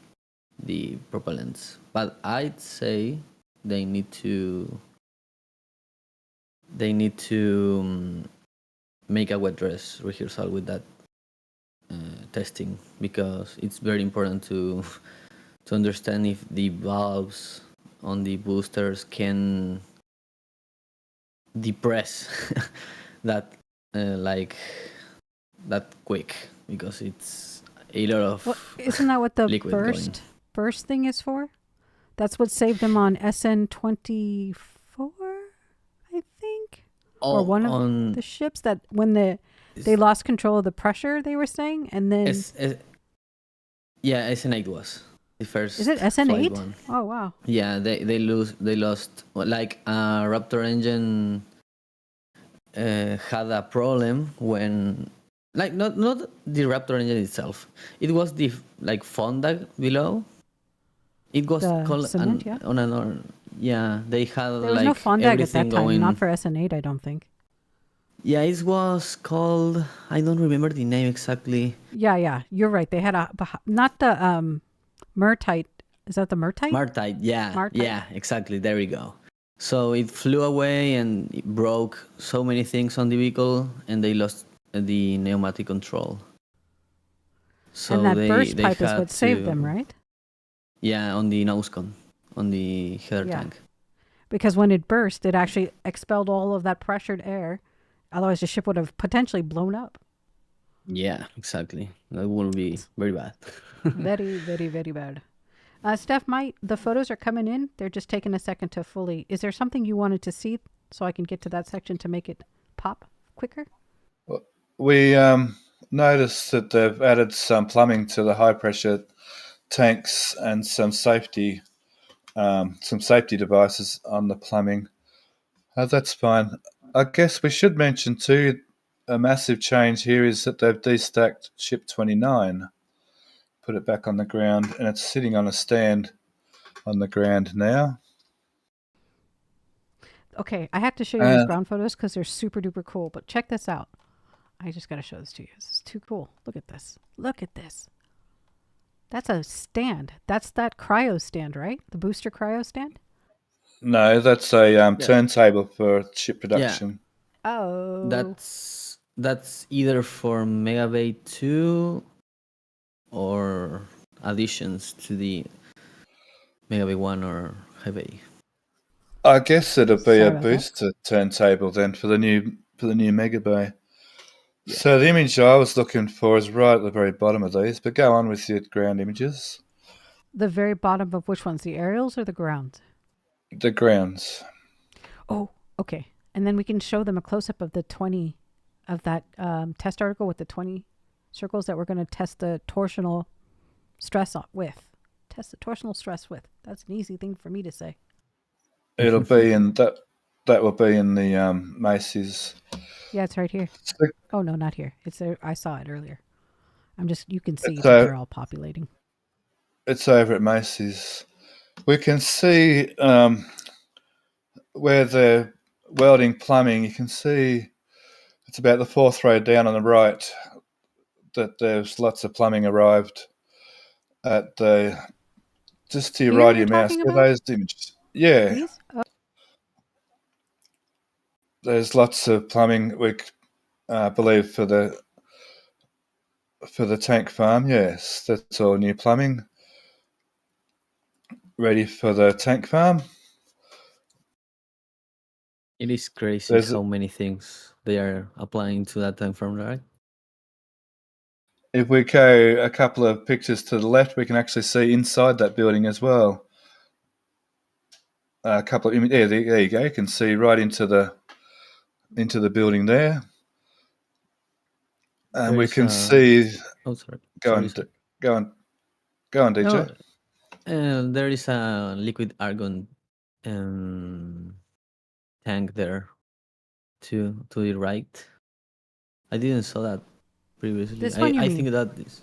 the propellants. But I'd say they need to make a wet dress rehearsal with that testing, because it's very important to understand if the valves on the boosters can depress that like that quick, because it's a lot of Well, isn't that what the liquid going. burst thing is for? That's what saved them on SN-24, I think, or one of on the ships that when they lost control of the pressure, they were saying, and then yeah, SN8 was the first. is it flight SN8? one. Oh wow. Yeah, they lost like a Raptor engine had a problem when like not the Raptor engine itself. It was the like Fonda below. It was The called cement, yeah. on another. Yeah, they had There was like no Fondag at everything that time, going. not for SN8, I don't think. Yeah, it was called. I don't remember the name exactly. Yeah, you're right. They had not the Mertite. Is that the Mertite? Martite. Yeah, Martite. yeah, exactly. There we go. So it flew away and it broke so many things on the vehicle, and they lost the pneumatic control. So and that burst they pipe is had what saved them, right? Yeah, on the nose cone, on the header Yeah. tank. Because when it burst, it actually expelled all of that pressured air. Otherwise, the ship would have potentially blown up. Yeah, exactly. That will be very bad. Very, very, very bad. Steph, the photos are coming in. They're just taking a second to fully. Is there something you wanted to see so I can get to that section to make it pop quicker? We noticed that they've added some plumbing to the high pressure tanks and some safety devices on the plumbing. That's fine. I guess we should mention too, a massive change here is that they've destacked ship 29, put it back on the ground, and it's sitting on a stand on the ground now. Okay, I have to show you these ground photos because they're super duper cool. But check this out. I just got to show this to you. This is too cool. Look at this. Look at this. That's a stand. That's that cryo stand, right? The booster cryo stand? No, that's a turntable for ship production. Oh. That's either for Mega Bay 2 or additions to the Mega Bay 1 or High Bay. I guess it'll be Sorry a about that. booster turntable then for the new Mega Bay. Yeah. So the image I was looking for is right at the very bottom of these, but go on with your ground images. The very bottom of which ones? The aerials or the grounds? The grounds. Oh, okay. And then we can show them a close-up of the 20 of that test article with the 20 circles that we're going to test the torsional stress with. Test the torsional stress with. That's an easy thing for me to say. It'll be in that. That will be in the Macy's. Yeah, it's right here. sec- Oh no, not here. It's there. I saw it earlier. You can see It's, that they're all populating. it's over at Macy's. We can see where they're welding plumbing. You can see it's about the fourth row down on the right that there's lots of plumbing arrived at the just to your Here right of you're your mouse. talking Yeah, about? those images. Yeah, These? Oh, there's lots of plumbing. We believe for the tank farm. Yes, that's all new plumbing ready for the tank farm. It is crazy There's how many things they are applying to that time frame, right? If we go a couple of pictures to the left, we can actually see inside that building as well. A couple of there you go. You can see right into the building there, and There we is can a. see. Oh, sorry. Go Sorry, on, sorry. go on, DJ. No, there is a liquid argon tank there to the right. I didn't saw that previously. this one you I mean? think that is.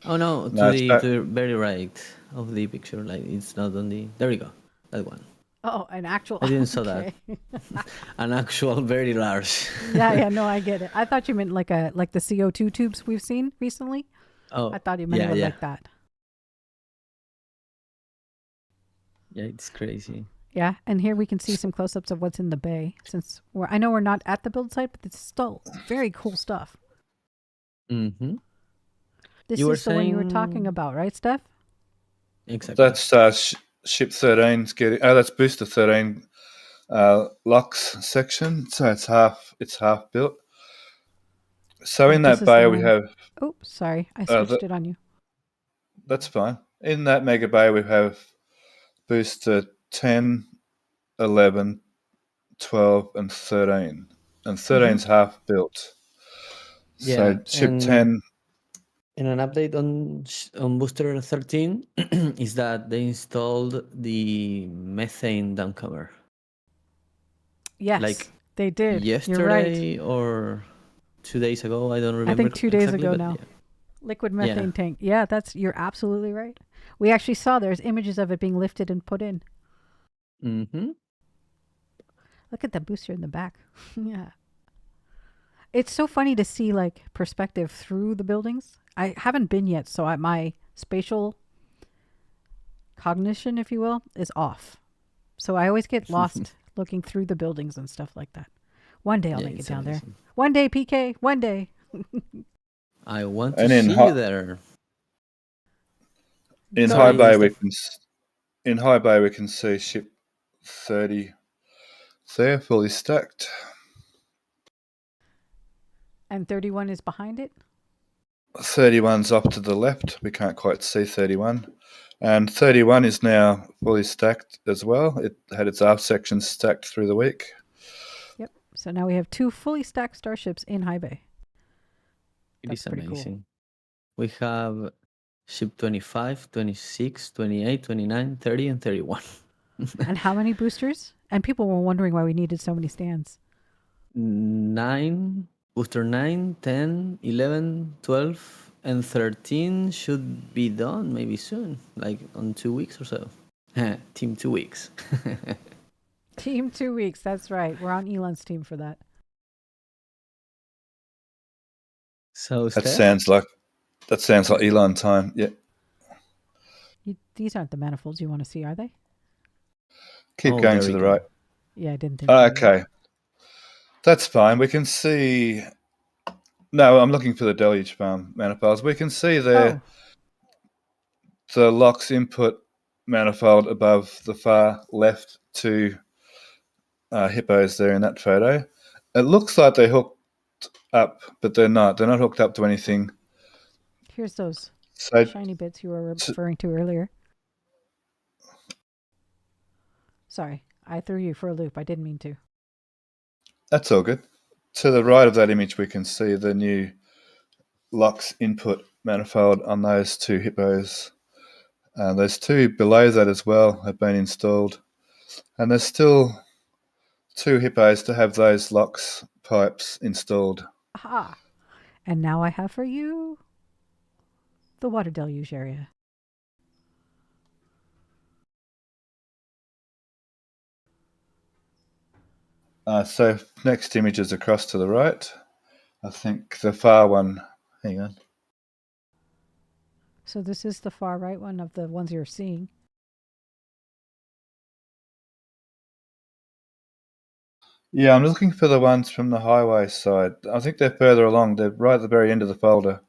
Oh no, No, it's back. to the very right of the picture. Like it's not on the. There we go. That one. Oh, an actual. I didn't saw that. Okay. An actual very large. Yeah, no, I get it. I thought you meant like the CO2 tubes we've seen recently. Oh, I thought you meant it was like that. Yeah, it's crazy. Yeah, and here we can see some close-ups of what's in the bay. Since I know we're not at the build site, but it's still very cool stuff. Mm-hmm. This You were is the one you were saying- talking about, right, Steph? Exactly. That's ship 13's getting. Oh, that's booster 13 locks section. So it's half built. So in This that is bay the we one. have. Oh, sorry, I switched it on you. That's fine. In that mega bay we have booster 10, 11, 12, and 13. And 13's half built. Yeah, So ship and- 10. And an update on Booster 13 is that they installed the methane dam cover. Yes, like they did. You're right. Yesterday or 2 days ago, I don't remember. I think 2 days exactly, ago but now. yeah. Liquid methane tank. Yeah, you're absolutely right. We actually saw there's images of it being lifted and put in. Mm-hmm. Look at the booster in the back. Yeah. It's so funny to see like perspective through the buildings. I haven't been yet, so my spatial cognition, if you will, is off. So I always get lost looking through the buildings and stuff like that. One day I'll make it it's down there. amazing. One day, PK. One day. I want to And in see hot- you there. In Sorry, high bay we can see ship 30 there fully stacked. And 31 is behind it. 31's off to the left. We can't quite see 31. And 31 is now fully stacked as well. It had its aft section stacked through the week. Yep. So now we have 2 fully stacked starships in high bay. It That's is pretty cool. amazing. We have ship 25, 26, 28, 29, 30, and 31. And how many boosters? And people were wondering why we needed so many stands. 9, booster 9, 10, 11, 12, and 13 should be done maybe soon, like on 2 weeks or so. Team 2 weeks. Team 2 weeks. That's right. We're on Elon's team for that. So That Steph? sounds like Elon time. Yeah. These aren't the manifolds you want to see, are they? Keep Oh, going there to we the go. right. Yeah, I didn't think. so. Okay. That's fine. We can see. No, I'm looking for the Deluge farm manifolds. We can see there the LOX input manifold above the far left two hippos there in that photo. It looks like they're hooked up, but they're not. They're not hooked up to anything. Here's those So shiny bits you were referring to earlier. Sorry, I threw you for a loop. I didn't mean to. that's all good. To the right of that image, we can see the new LOX input manifold on those two hippos. There's 2 below that as well have been installed. And there's still 2 hippos to have those LOX pipes installed. Aha! And now I have for you the water deluge area. So next image is across to the right. I think the far one, hang on. So this is the far right one of the ones you're seeing. Yeah, I'm looking for the ones from the highway side. I think they're further along. They're right at the very end of the folder.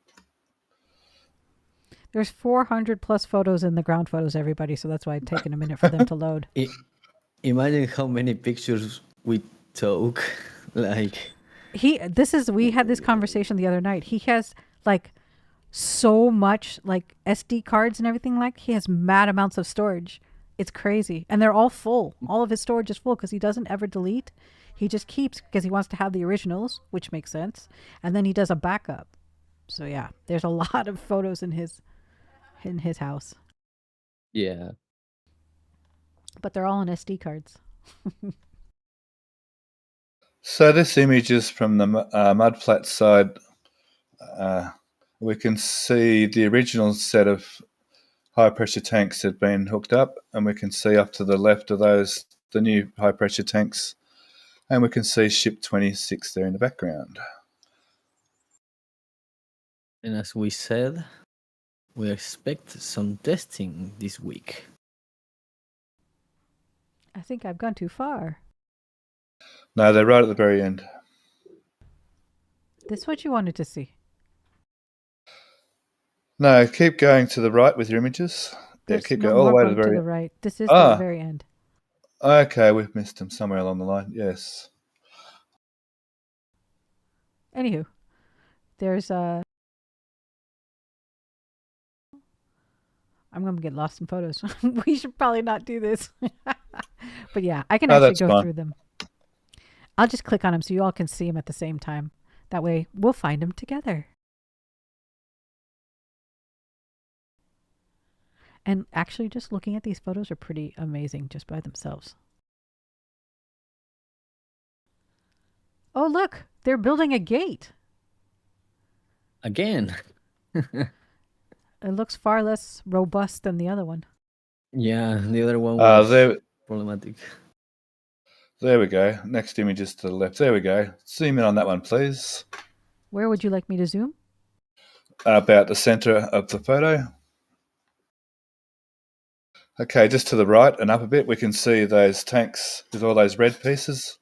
There's 400 plus photos in the ground photos, everybody, so that's why it's taken a minute for them to load. Imagine how many pictures we took. Like, we had this conversation the other night. He has like so much like SD cards and everything. Like, he has mad amounts of storage. It's crazy. And they're all full. All of his storage is full because he doesn't ever delete. He just keeps because he wants to have the originals, which makes sense. And then he does a backup. So yeah, there's a lot of photos in his house. yeah. But they're all on SD cards. So this image is from the mudflat side. We can see the original set of high-pressure tanks had been hooked up, and we can see up to the left of those the new high-pressure tanks, and we can see ship 26 there in the background. And as we said, we expect some testing this week. I think I've gone too far. No, they're right at the very end. This is what you wanted to see. No, keep going to the right with your images. There's keep one going all the more way to the going very to end. the right. This is the very end. Okay, we've missed them somewhere along the line. Yes. Anywho, there's I'm going to get lost in photos. We should probably not do this. But yeah, I can actually go through them. I'll just click on them so you all can see them at the same time. That way we'll find them together. And actually just looking at these photos are pretty amazing just by themselves. Oh, look, they're building a gate. Again. It looks far less robust than the other one. Yeah, the other one was problematic. There we go. Next image is to the left. There we go. Zoom in on that one, please. Where would you like me to zoom? About the center of the photo. Okay, just to the right and up a bit, we can see those tanks with all those red pieces.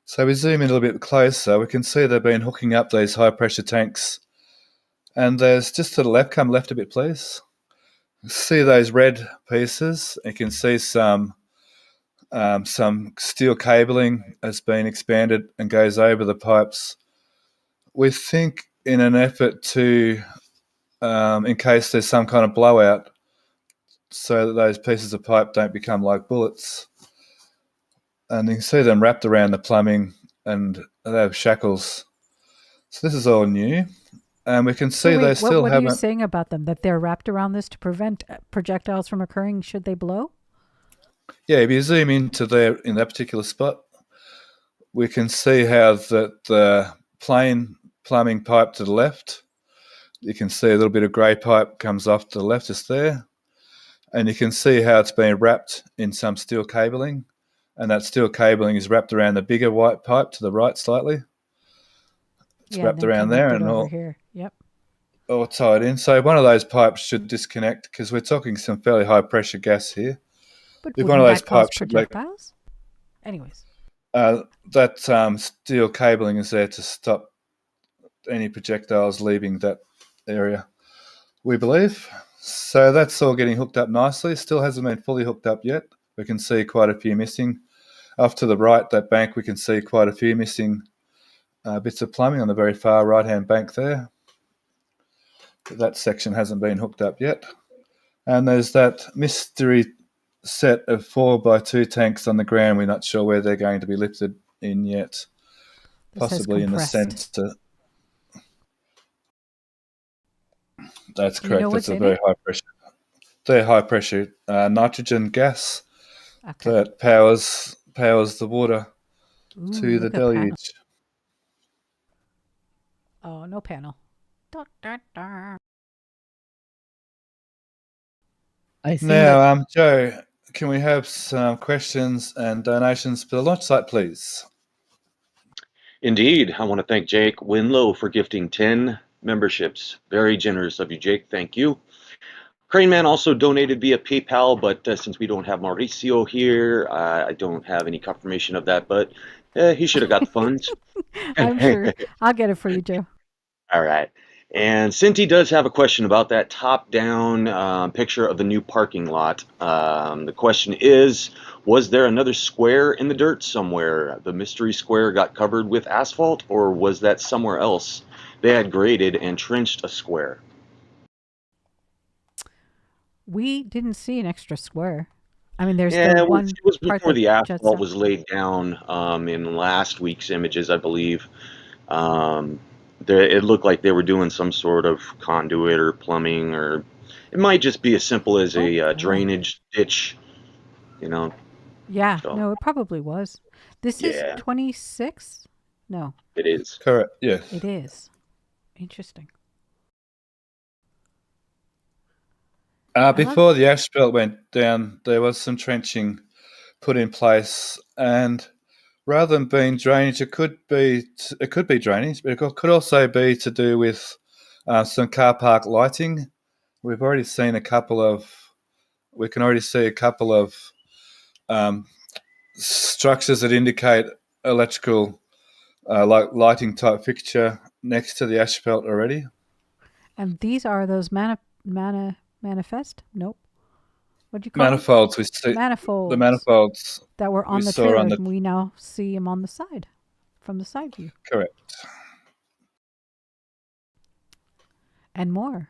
So we zoom in a little bit closer, we can see they've been hooking up these high-pressure tanks. And there's just to the left, come left a bit, please. See those red pieces? You can see some steel cabling has been expanded and goes over the pipes. We think in an effort to, in case there's some kind of blowout, so that those pieces of pipe don't become like bullets. And you can see them wrapped around the plumbing and they have shackles. So this is all new. And we can see they still what have... What are you saying about them? That they're wrapped around this to prevent projectiles from occurring should they blow? Yeah, if you zoom into there in that particular spot, we can see how the plain plumbing pipe to the left, you can see a little bit of grey pipe comes off to the left just there. And you can see how it's been wrapped in some steel cabling. And that steel cabling is wrapped around the bigger white pipe to the right slightly. It's wrapped around there and all here. Yep. All tied in. So one of those pipes should disconnect because we're talking some fairly high pressure gas here. But if one of those pipes should projectiles? Anyways. That steel cabling is there to stop any projectiles leaving that area, we believe. So that's all getting hooked up nicely. Still hasn't been fully hooked up yet. We can see quite a few missing. Off to the right, that bank, we can see quite a few missing bits of plumbing on the very far right-hand bank there. That section hasn't been hooked up yet. And there's that mystery set of 4x2 tanks on the ground. We're not sure where they're going to be lifted in yet. Possibly in the center. That's correct. That's a very high pressure. They're high pressure nitrogen gas Okay. that powers the water Ooh, to the look at panel. deluge. Oh, no panel. Da, da, da. I think that Now, Joe, can we have some questions and donations for the launch site, please? Indeed, I want to thank Jake Winlow for gifting 10 memberships. Very generous of you, Jake. Thank you. Crane Man also donated via PayPal, but since we don't have Mauricio here, I don't have any confirmation of that, but he should have got the funds. I'm sure. I'll get it for you, Joe. All right. And Cinti does have a question about that top-down picture of the new parking lot. The question is, was there another square in the dirt somewhere? The mystery square got covered with asphalt, or was that somewhere else they had graded and trenched a square? We didn't see an extra square. I mean, there's Yeah, the it was, one it was part before that the juts asphalt out. was laid down in last week's images, I believe. Um, it looked like they were doing some sort of conduit or plumbing, or it might just be as simple as a Oh, boy. drainage ditch, you know. Yeah, So, no, it probably was. This is yeah, 26? No, it is. Correct, yes. it is. Interesting. I love Before the asphalt went down, there was some trenching put in place, and rather than being drainage, it could be drainage, but it could also be to do with some car park lighting. We've already seen we can already see a couple of structures that indicate electrical like lighting type fixture next to the asphalt already. And these are those manifest? Nope. What do you call them? Manifolds, we see the Manifolds manifolds that were we on the saw trailer. on the And we now see them on the side, from the side view. correct. And more.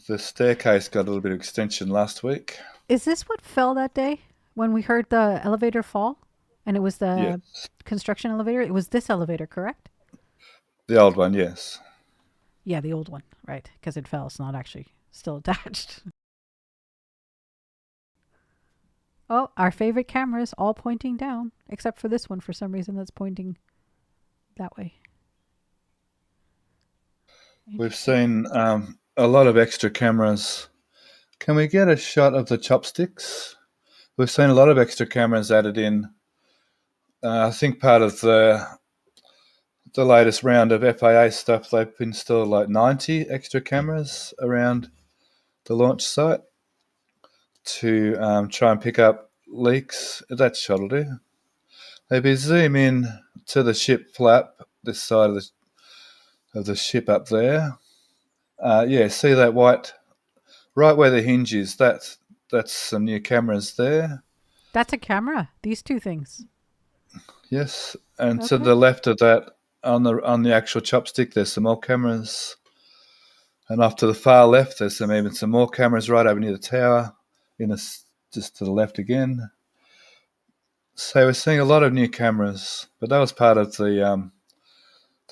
The staircase got a little bit of extension last week. Is this what fell that day when we heard the elevator fall? And it was the Yes, construction elevator? It was this elevator, correct? the old one, yes. Yeah, the old one, right? Because it fell. It's not actually still attached. Oh, our favorite cameras all pointing down, except for this one for some reason that's pointing that way. We've seen a lot of extra cameras. Can we get a shot of the chopsticks? We've seen a lot of extra cameras added in. I think part of the latest round of FAA stuff, they've installed like 90 extra cameras around the launch site to try and pick up leaks. That shot will do. Maybe zoom in to the ship flap, this side of the ship up there. Yeah, see that white, right where the hinge is. That's some new cameras there. That's a camera. These two things. Yes, and to Okay. the left of that, on the actual chopstick, there's some more cameras. And off to the far left, there's even some more cameras right over near the tower, just to the left again. So we're seeing a lot of new cameras, but that was part of the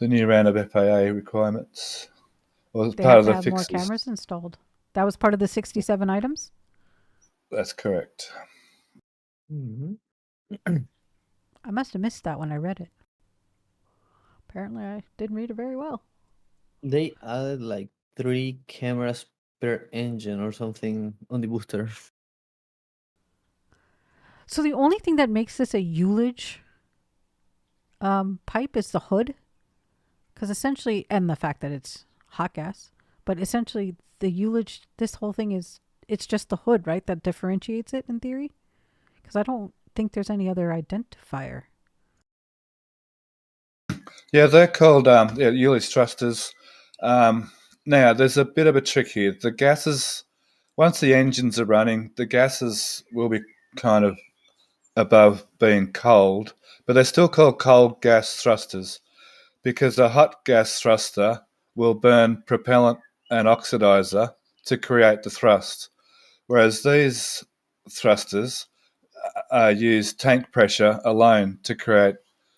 new round of FAA requirements. Or They part had of to the have more fixes. cameras installed. That was part of the 67 items? That's correct. I must have missed that when I read it. Apparently, I didn't read it very well. they added like 3 cameras per engine or something on the booster. So the only thing that makes this a Deluge pipe is the hood, because essentially, and the fact that it's hot gas, but essentially the Deluge, this whole thing it's just the hood, right, that differentiates it in theory? Because I don't think there's any other identifier. Yeah, they're called Eulis thrusters. Now, there's a bit of a trick here. The gases, once the engines are running, the gases will be kind of above being cold, but they're still called cold gas thrusters because a hot gas thruster will burn propellant and oxidizer to create the thrust, whereas these thrusters use tank pressure alone to create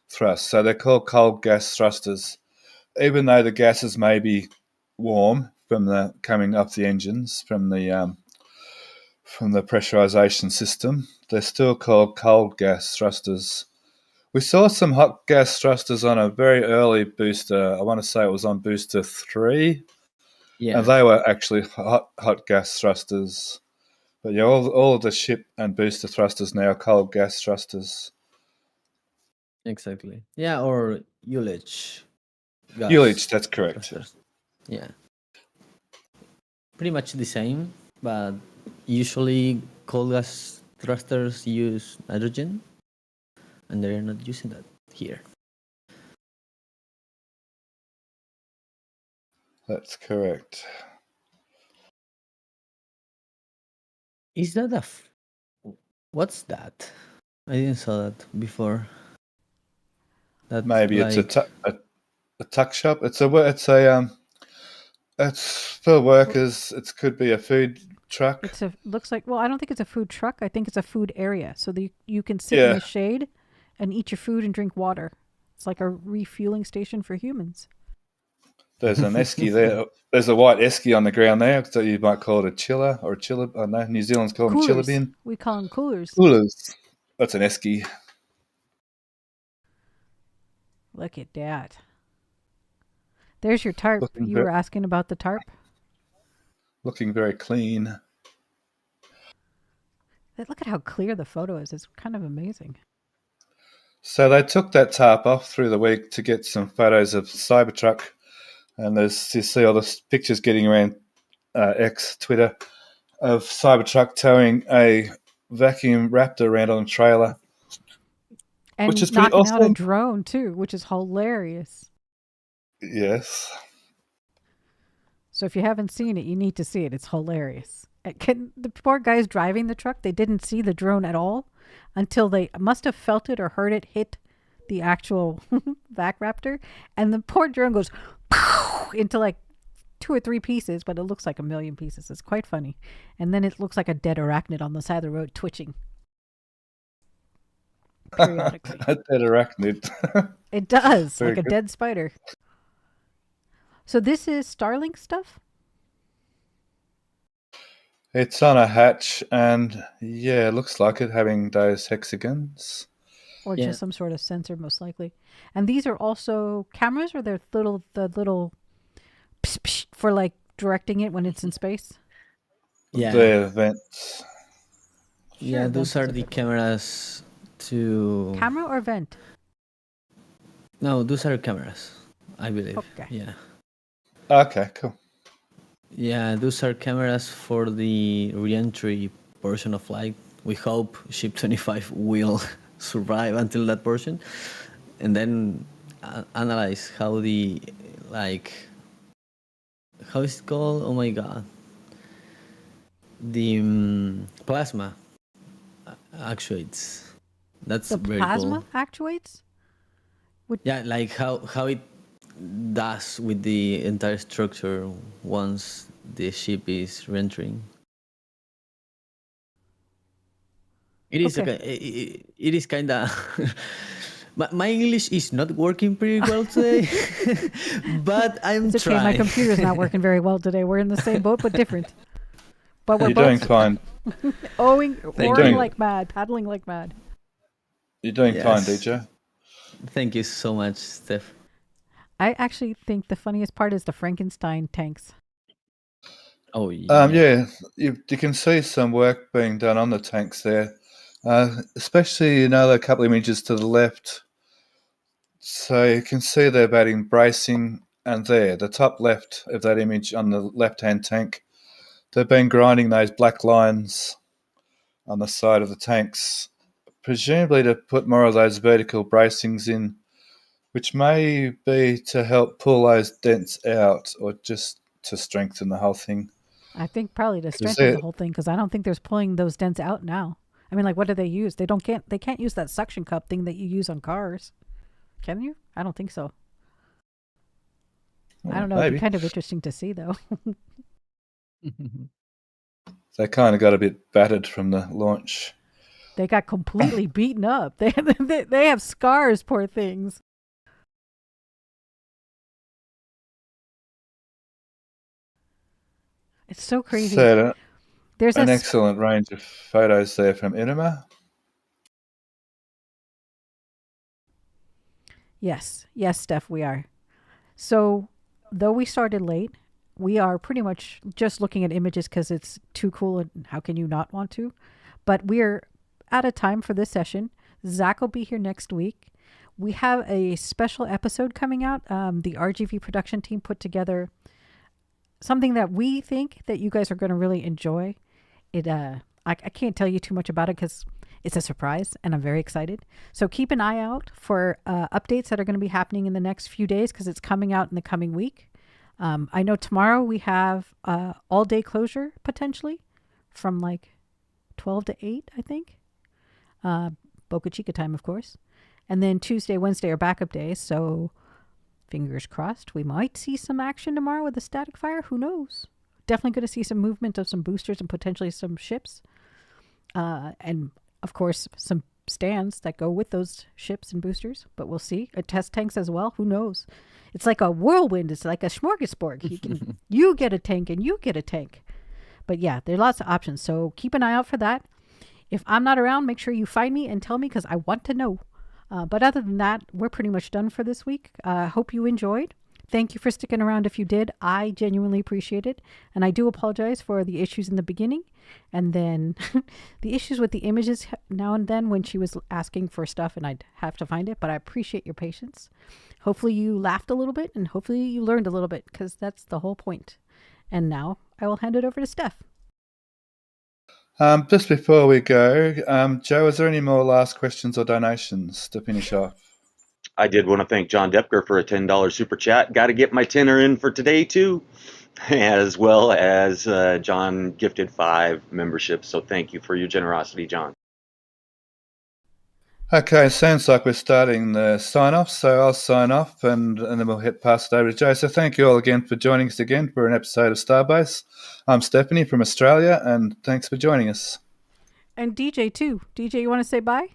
thrust. So they're called cold gas thrusters, even though the gases may be warm from the coming off the engines from the from the pressurization system. They're still called cold gas thrusters. We saw some hot gas thrusters on a very early booster. I want to say it was on booster 3, Yeah, and they were actually hot gas thrusters. But yeah, all of the ship and booster thrusters now are cold gas thrusters. exactly. Yeah, or Ullage gas Ullage, that's correct. thrusters. Yeah, pretty much the same, but usually cold gas thrusters use nitrogen, and they're not using that here. That's correct. Is that what's that? I didn't saw that before. That's Maybe like, it's a tuck shop. It's for workers. It could be a food truck. Looks like, well, I don't think it's a food truck. I think it's a food area. So you can sit in the shade and eat your food and drink water. It's like a refueling station for humans. There's an esky there. There's a white esky on the ground there. So you might call it a chiller or a chiller. I don't know. New Zealand's call them chiller bin. We call them coolers. Coolers. That's an esky. Look at that. There's your tarp. You were asking about the tarp? Looking very clean. Look at how clear the photo is. It's kind of amazing. So they took that tarp off through the week to get some photos of Cybertruck. And you see all the pictures getting around X, Twitter, of Cybertruck towing a vacuum Raptor around on a trailer. And which is knocking awesome. out a drone, too, which is hilarious. Yes. So if you haven't seen it, you need to see it. It's hilarious. The poor guys driving the truck, they didn't see the drone at all until they must have felt it or heard it hit the actual vac Raptor. And the poor drone goes into like 2 or 3 pieces, but it looks like a million pieces. It's quite funny. And then it looks like a dead arachnid on the side of the road twitching. Periodically. A dead arachnid. It does, Very like a good. dead spider. So this is Starlink stuff? It's on a hatch, and yeah, it looks like it, having those hexagons. Or Yeah. just some sort of sensor, most likely. And these are also cameras, or they're the little psh, psh, for like directing it when it's in space? yeah, Their vents. yeah. Sure, Those that's are the cameras to. Camera or vent? No, those are cameras, I believe. Okay. Yeah. Okay, cool. Yeah, those are cameras for the re-entry portion of flight. We hope Ship 25 will survive until that portion, and then analyze how the how is it called? Oh my god, the plasma actuates. That's The very plasma cool. actuates? Yeah, like how it does with the entire structure once the ship is re-entering. It is Okay. it is kind of my English is not working pretty well today, but I'm It's okay, my trying. computer's not working very well today. We're in the same boat, but different. But we're You're doing both fine. oaring you. like mad, paddling like mad. You're doing fine, Yes. DJ. Thank you so much, Steph. I actually think the funniest part is the Frankenstein tanks. Oh yeah. Yeah, you can see some work being done on the tanks there, especially a couple of images to the left. So you can see they're adding bracing, and there, the top left of that image on the left-hand tank, they've been grinding those black lines on the side of the tanks, presumably to put more of those vertical bracings in, which may be to help pull those dents out or just to strengthen the whole thing. I think probably to strengthen the whole thing, because I don't think there's pulling those dents out now. I mean, like, what do they use? They can't use that suction cup thing that you use on cars. Can you? I don't think so. Well, I don't know. It'd maybe. be kind of interesting to see, though. They kind of got a bit battered from the launch. They got completely beaten up. They have scars, poor things. It's so crazy. So, There's An a excellent range of photos there from Inema. Yes, Steph, we are. So, though we started late, we are pretty much just looking at images because it's too cool and how can you not want to? But we're out of time for this session. Zach will be here next week. We have a special episode coming out. The RGV production team put together something that we think that you guys are going to really enjoy. I can't tell you too much about it because it's a surprise and I'm very excited. So keep an eye out for updates that are going to be happening in the next few days because it's coming out in the coming week. I know tomorrow we have all day closure potentially from like 12 to 8, I think. Boca Chica time, of course. And then Tuesday, Wednesday are backup days. So fingers crossed, we might see some action tomorrow with a static fire. Who knows? Definitely going to see some movement of some boosters and potentially some ships. And of course, some stands that go with those ships and boosters. But we'll see. Test tanks as well. Who knows? It's like a whirlwind. It's like a smorgasbord. You get a tank and you get a tank. But yeah, there are lots of options. So keep an eye out for that. If I'm not around, make sure you find me and tell me because I want to know. But other than that, we're pretty much done for this week. Hope you enjoyed. Thank you for sticking around if you did. I genuinely appreciate it. And I do apologize for the issues in the beginning. And then the issues with the images now and then when she was asking for stuff and I'd have to find it. But I appreciate your patience. Hopefully you laughed a little bit and hopefully you learned a little bit because that's the whole point. And now I will hand it over to Steph. Just before we go, Joe, is there any more last questions or donations to finish off? I did want to thank John Depker for a $10 super chat. Got to get my tenner in for today, too, as well as John gifted 5 memberships. So thank you for your generosity, John. Okay, sounds like we're starting the sign-off, so I'll sign off and then we'll pass it over to Joe. So thank you all again for joining us again for an episode of Starbase. I'm Stephanie from Australia, and thanks for joining us. And DJ, too. DJ, you want to say bye?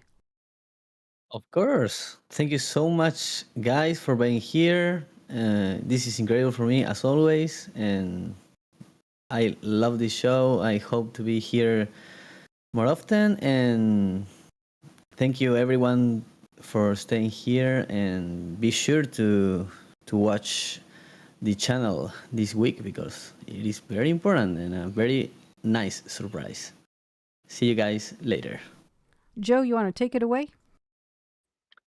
Of course. Thank you so much, guys, for being here. This is incredible for me, as always, and I love this show. I hope to be here more often, and thank you, everyone, for staying here, and be sure to watch the channel this week because it is very important and a very nice surprise. See you guys later. Joe, you want to take it away?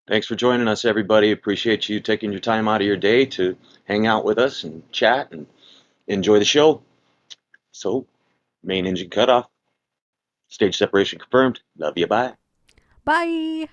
Thanks for joining us, everybody. Appreciate you taking your time out of your day to hang out with us and chat and enjoy the show. So, main engine cutoff. Stage separation confirmed. Love you. Bye. Bye.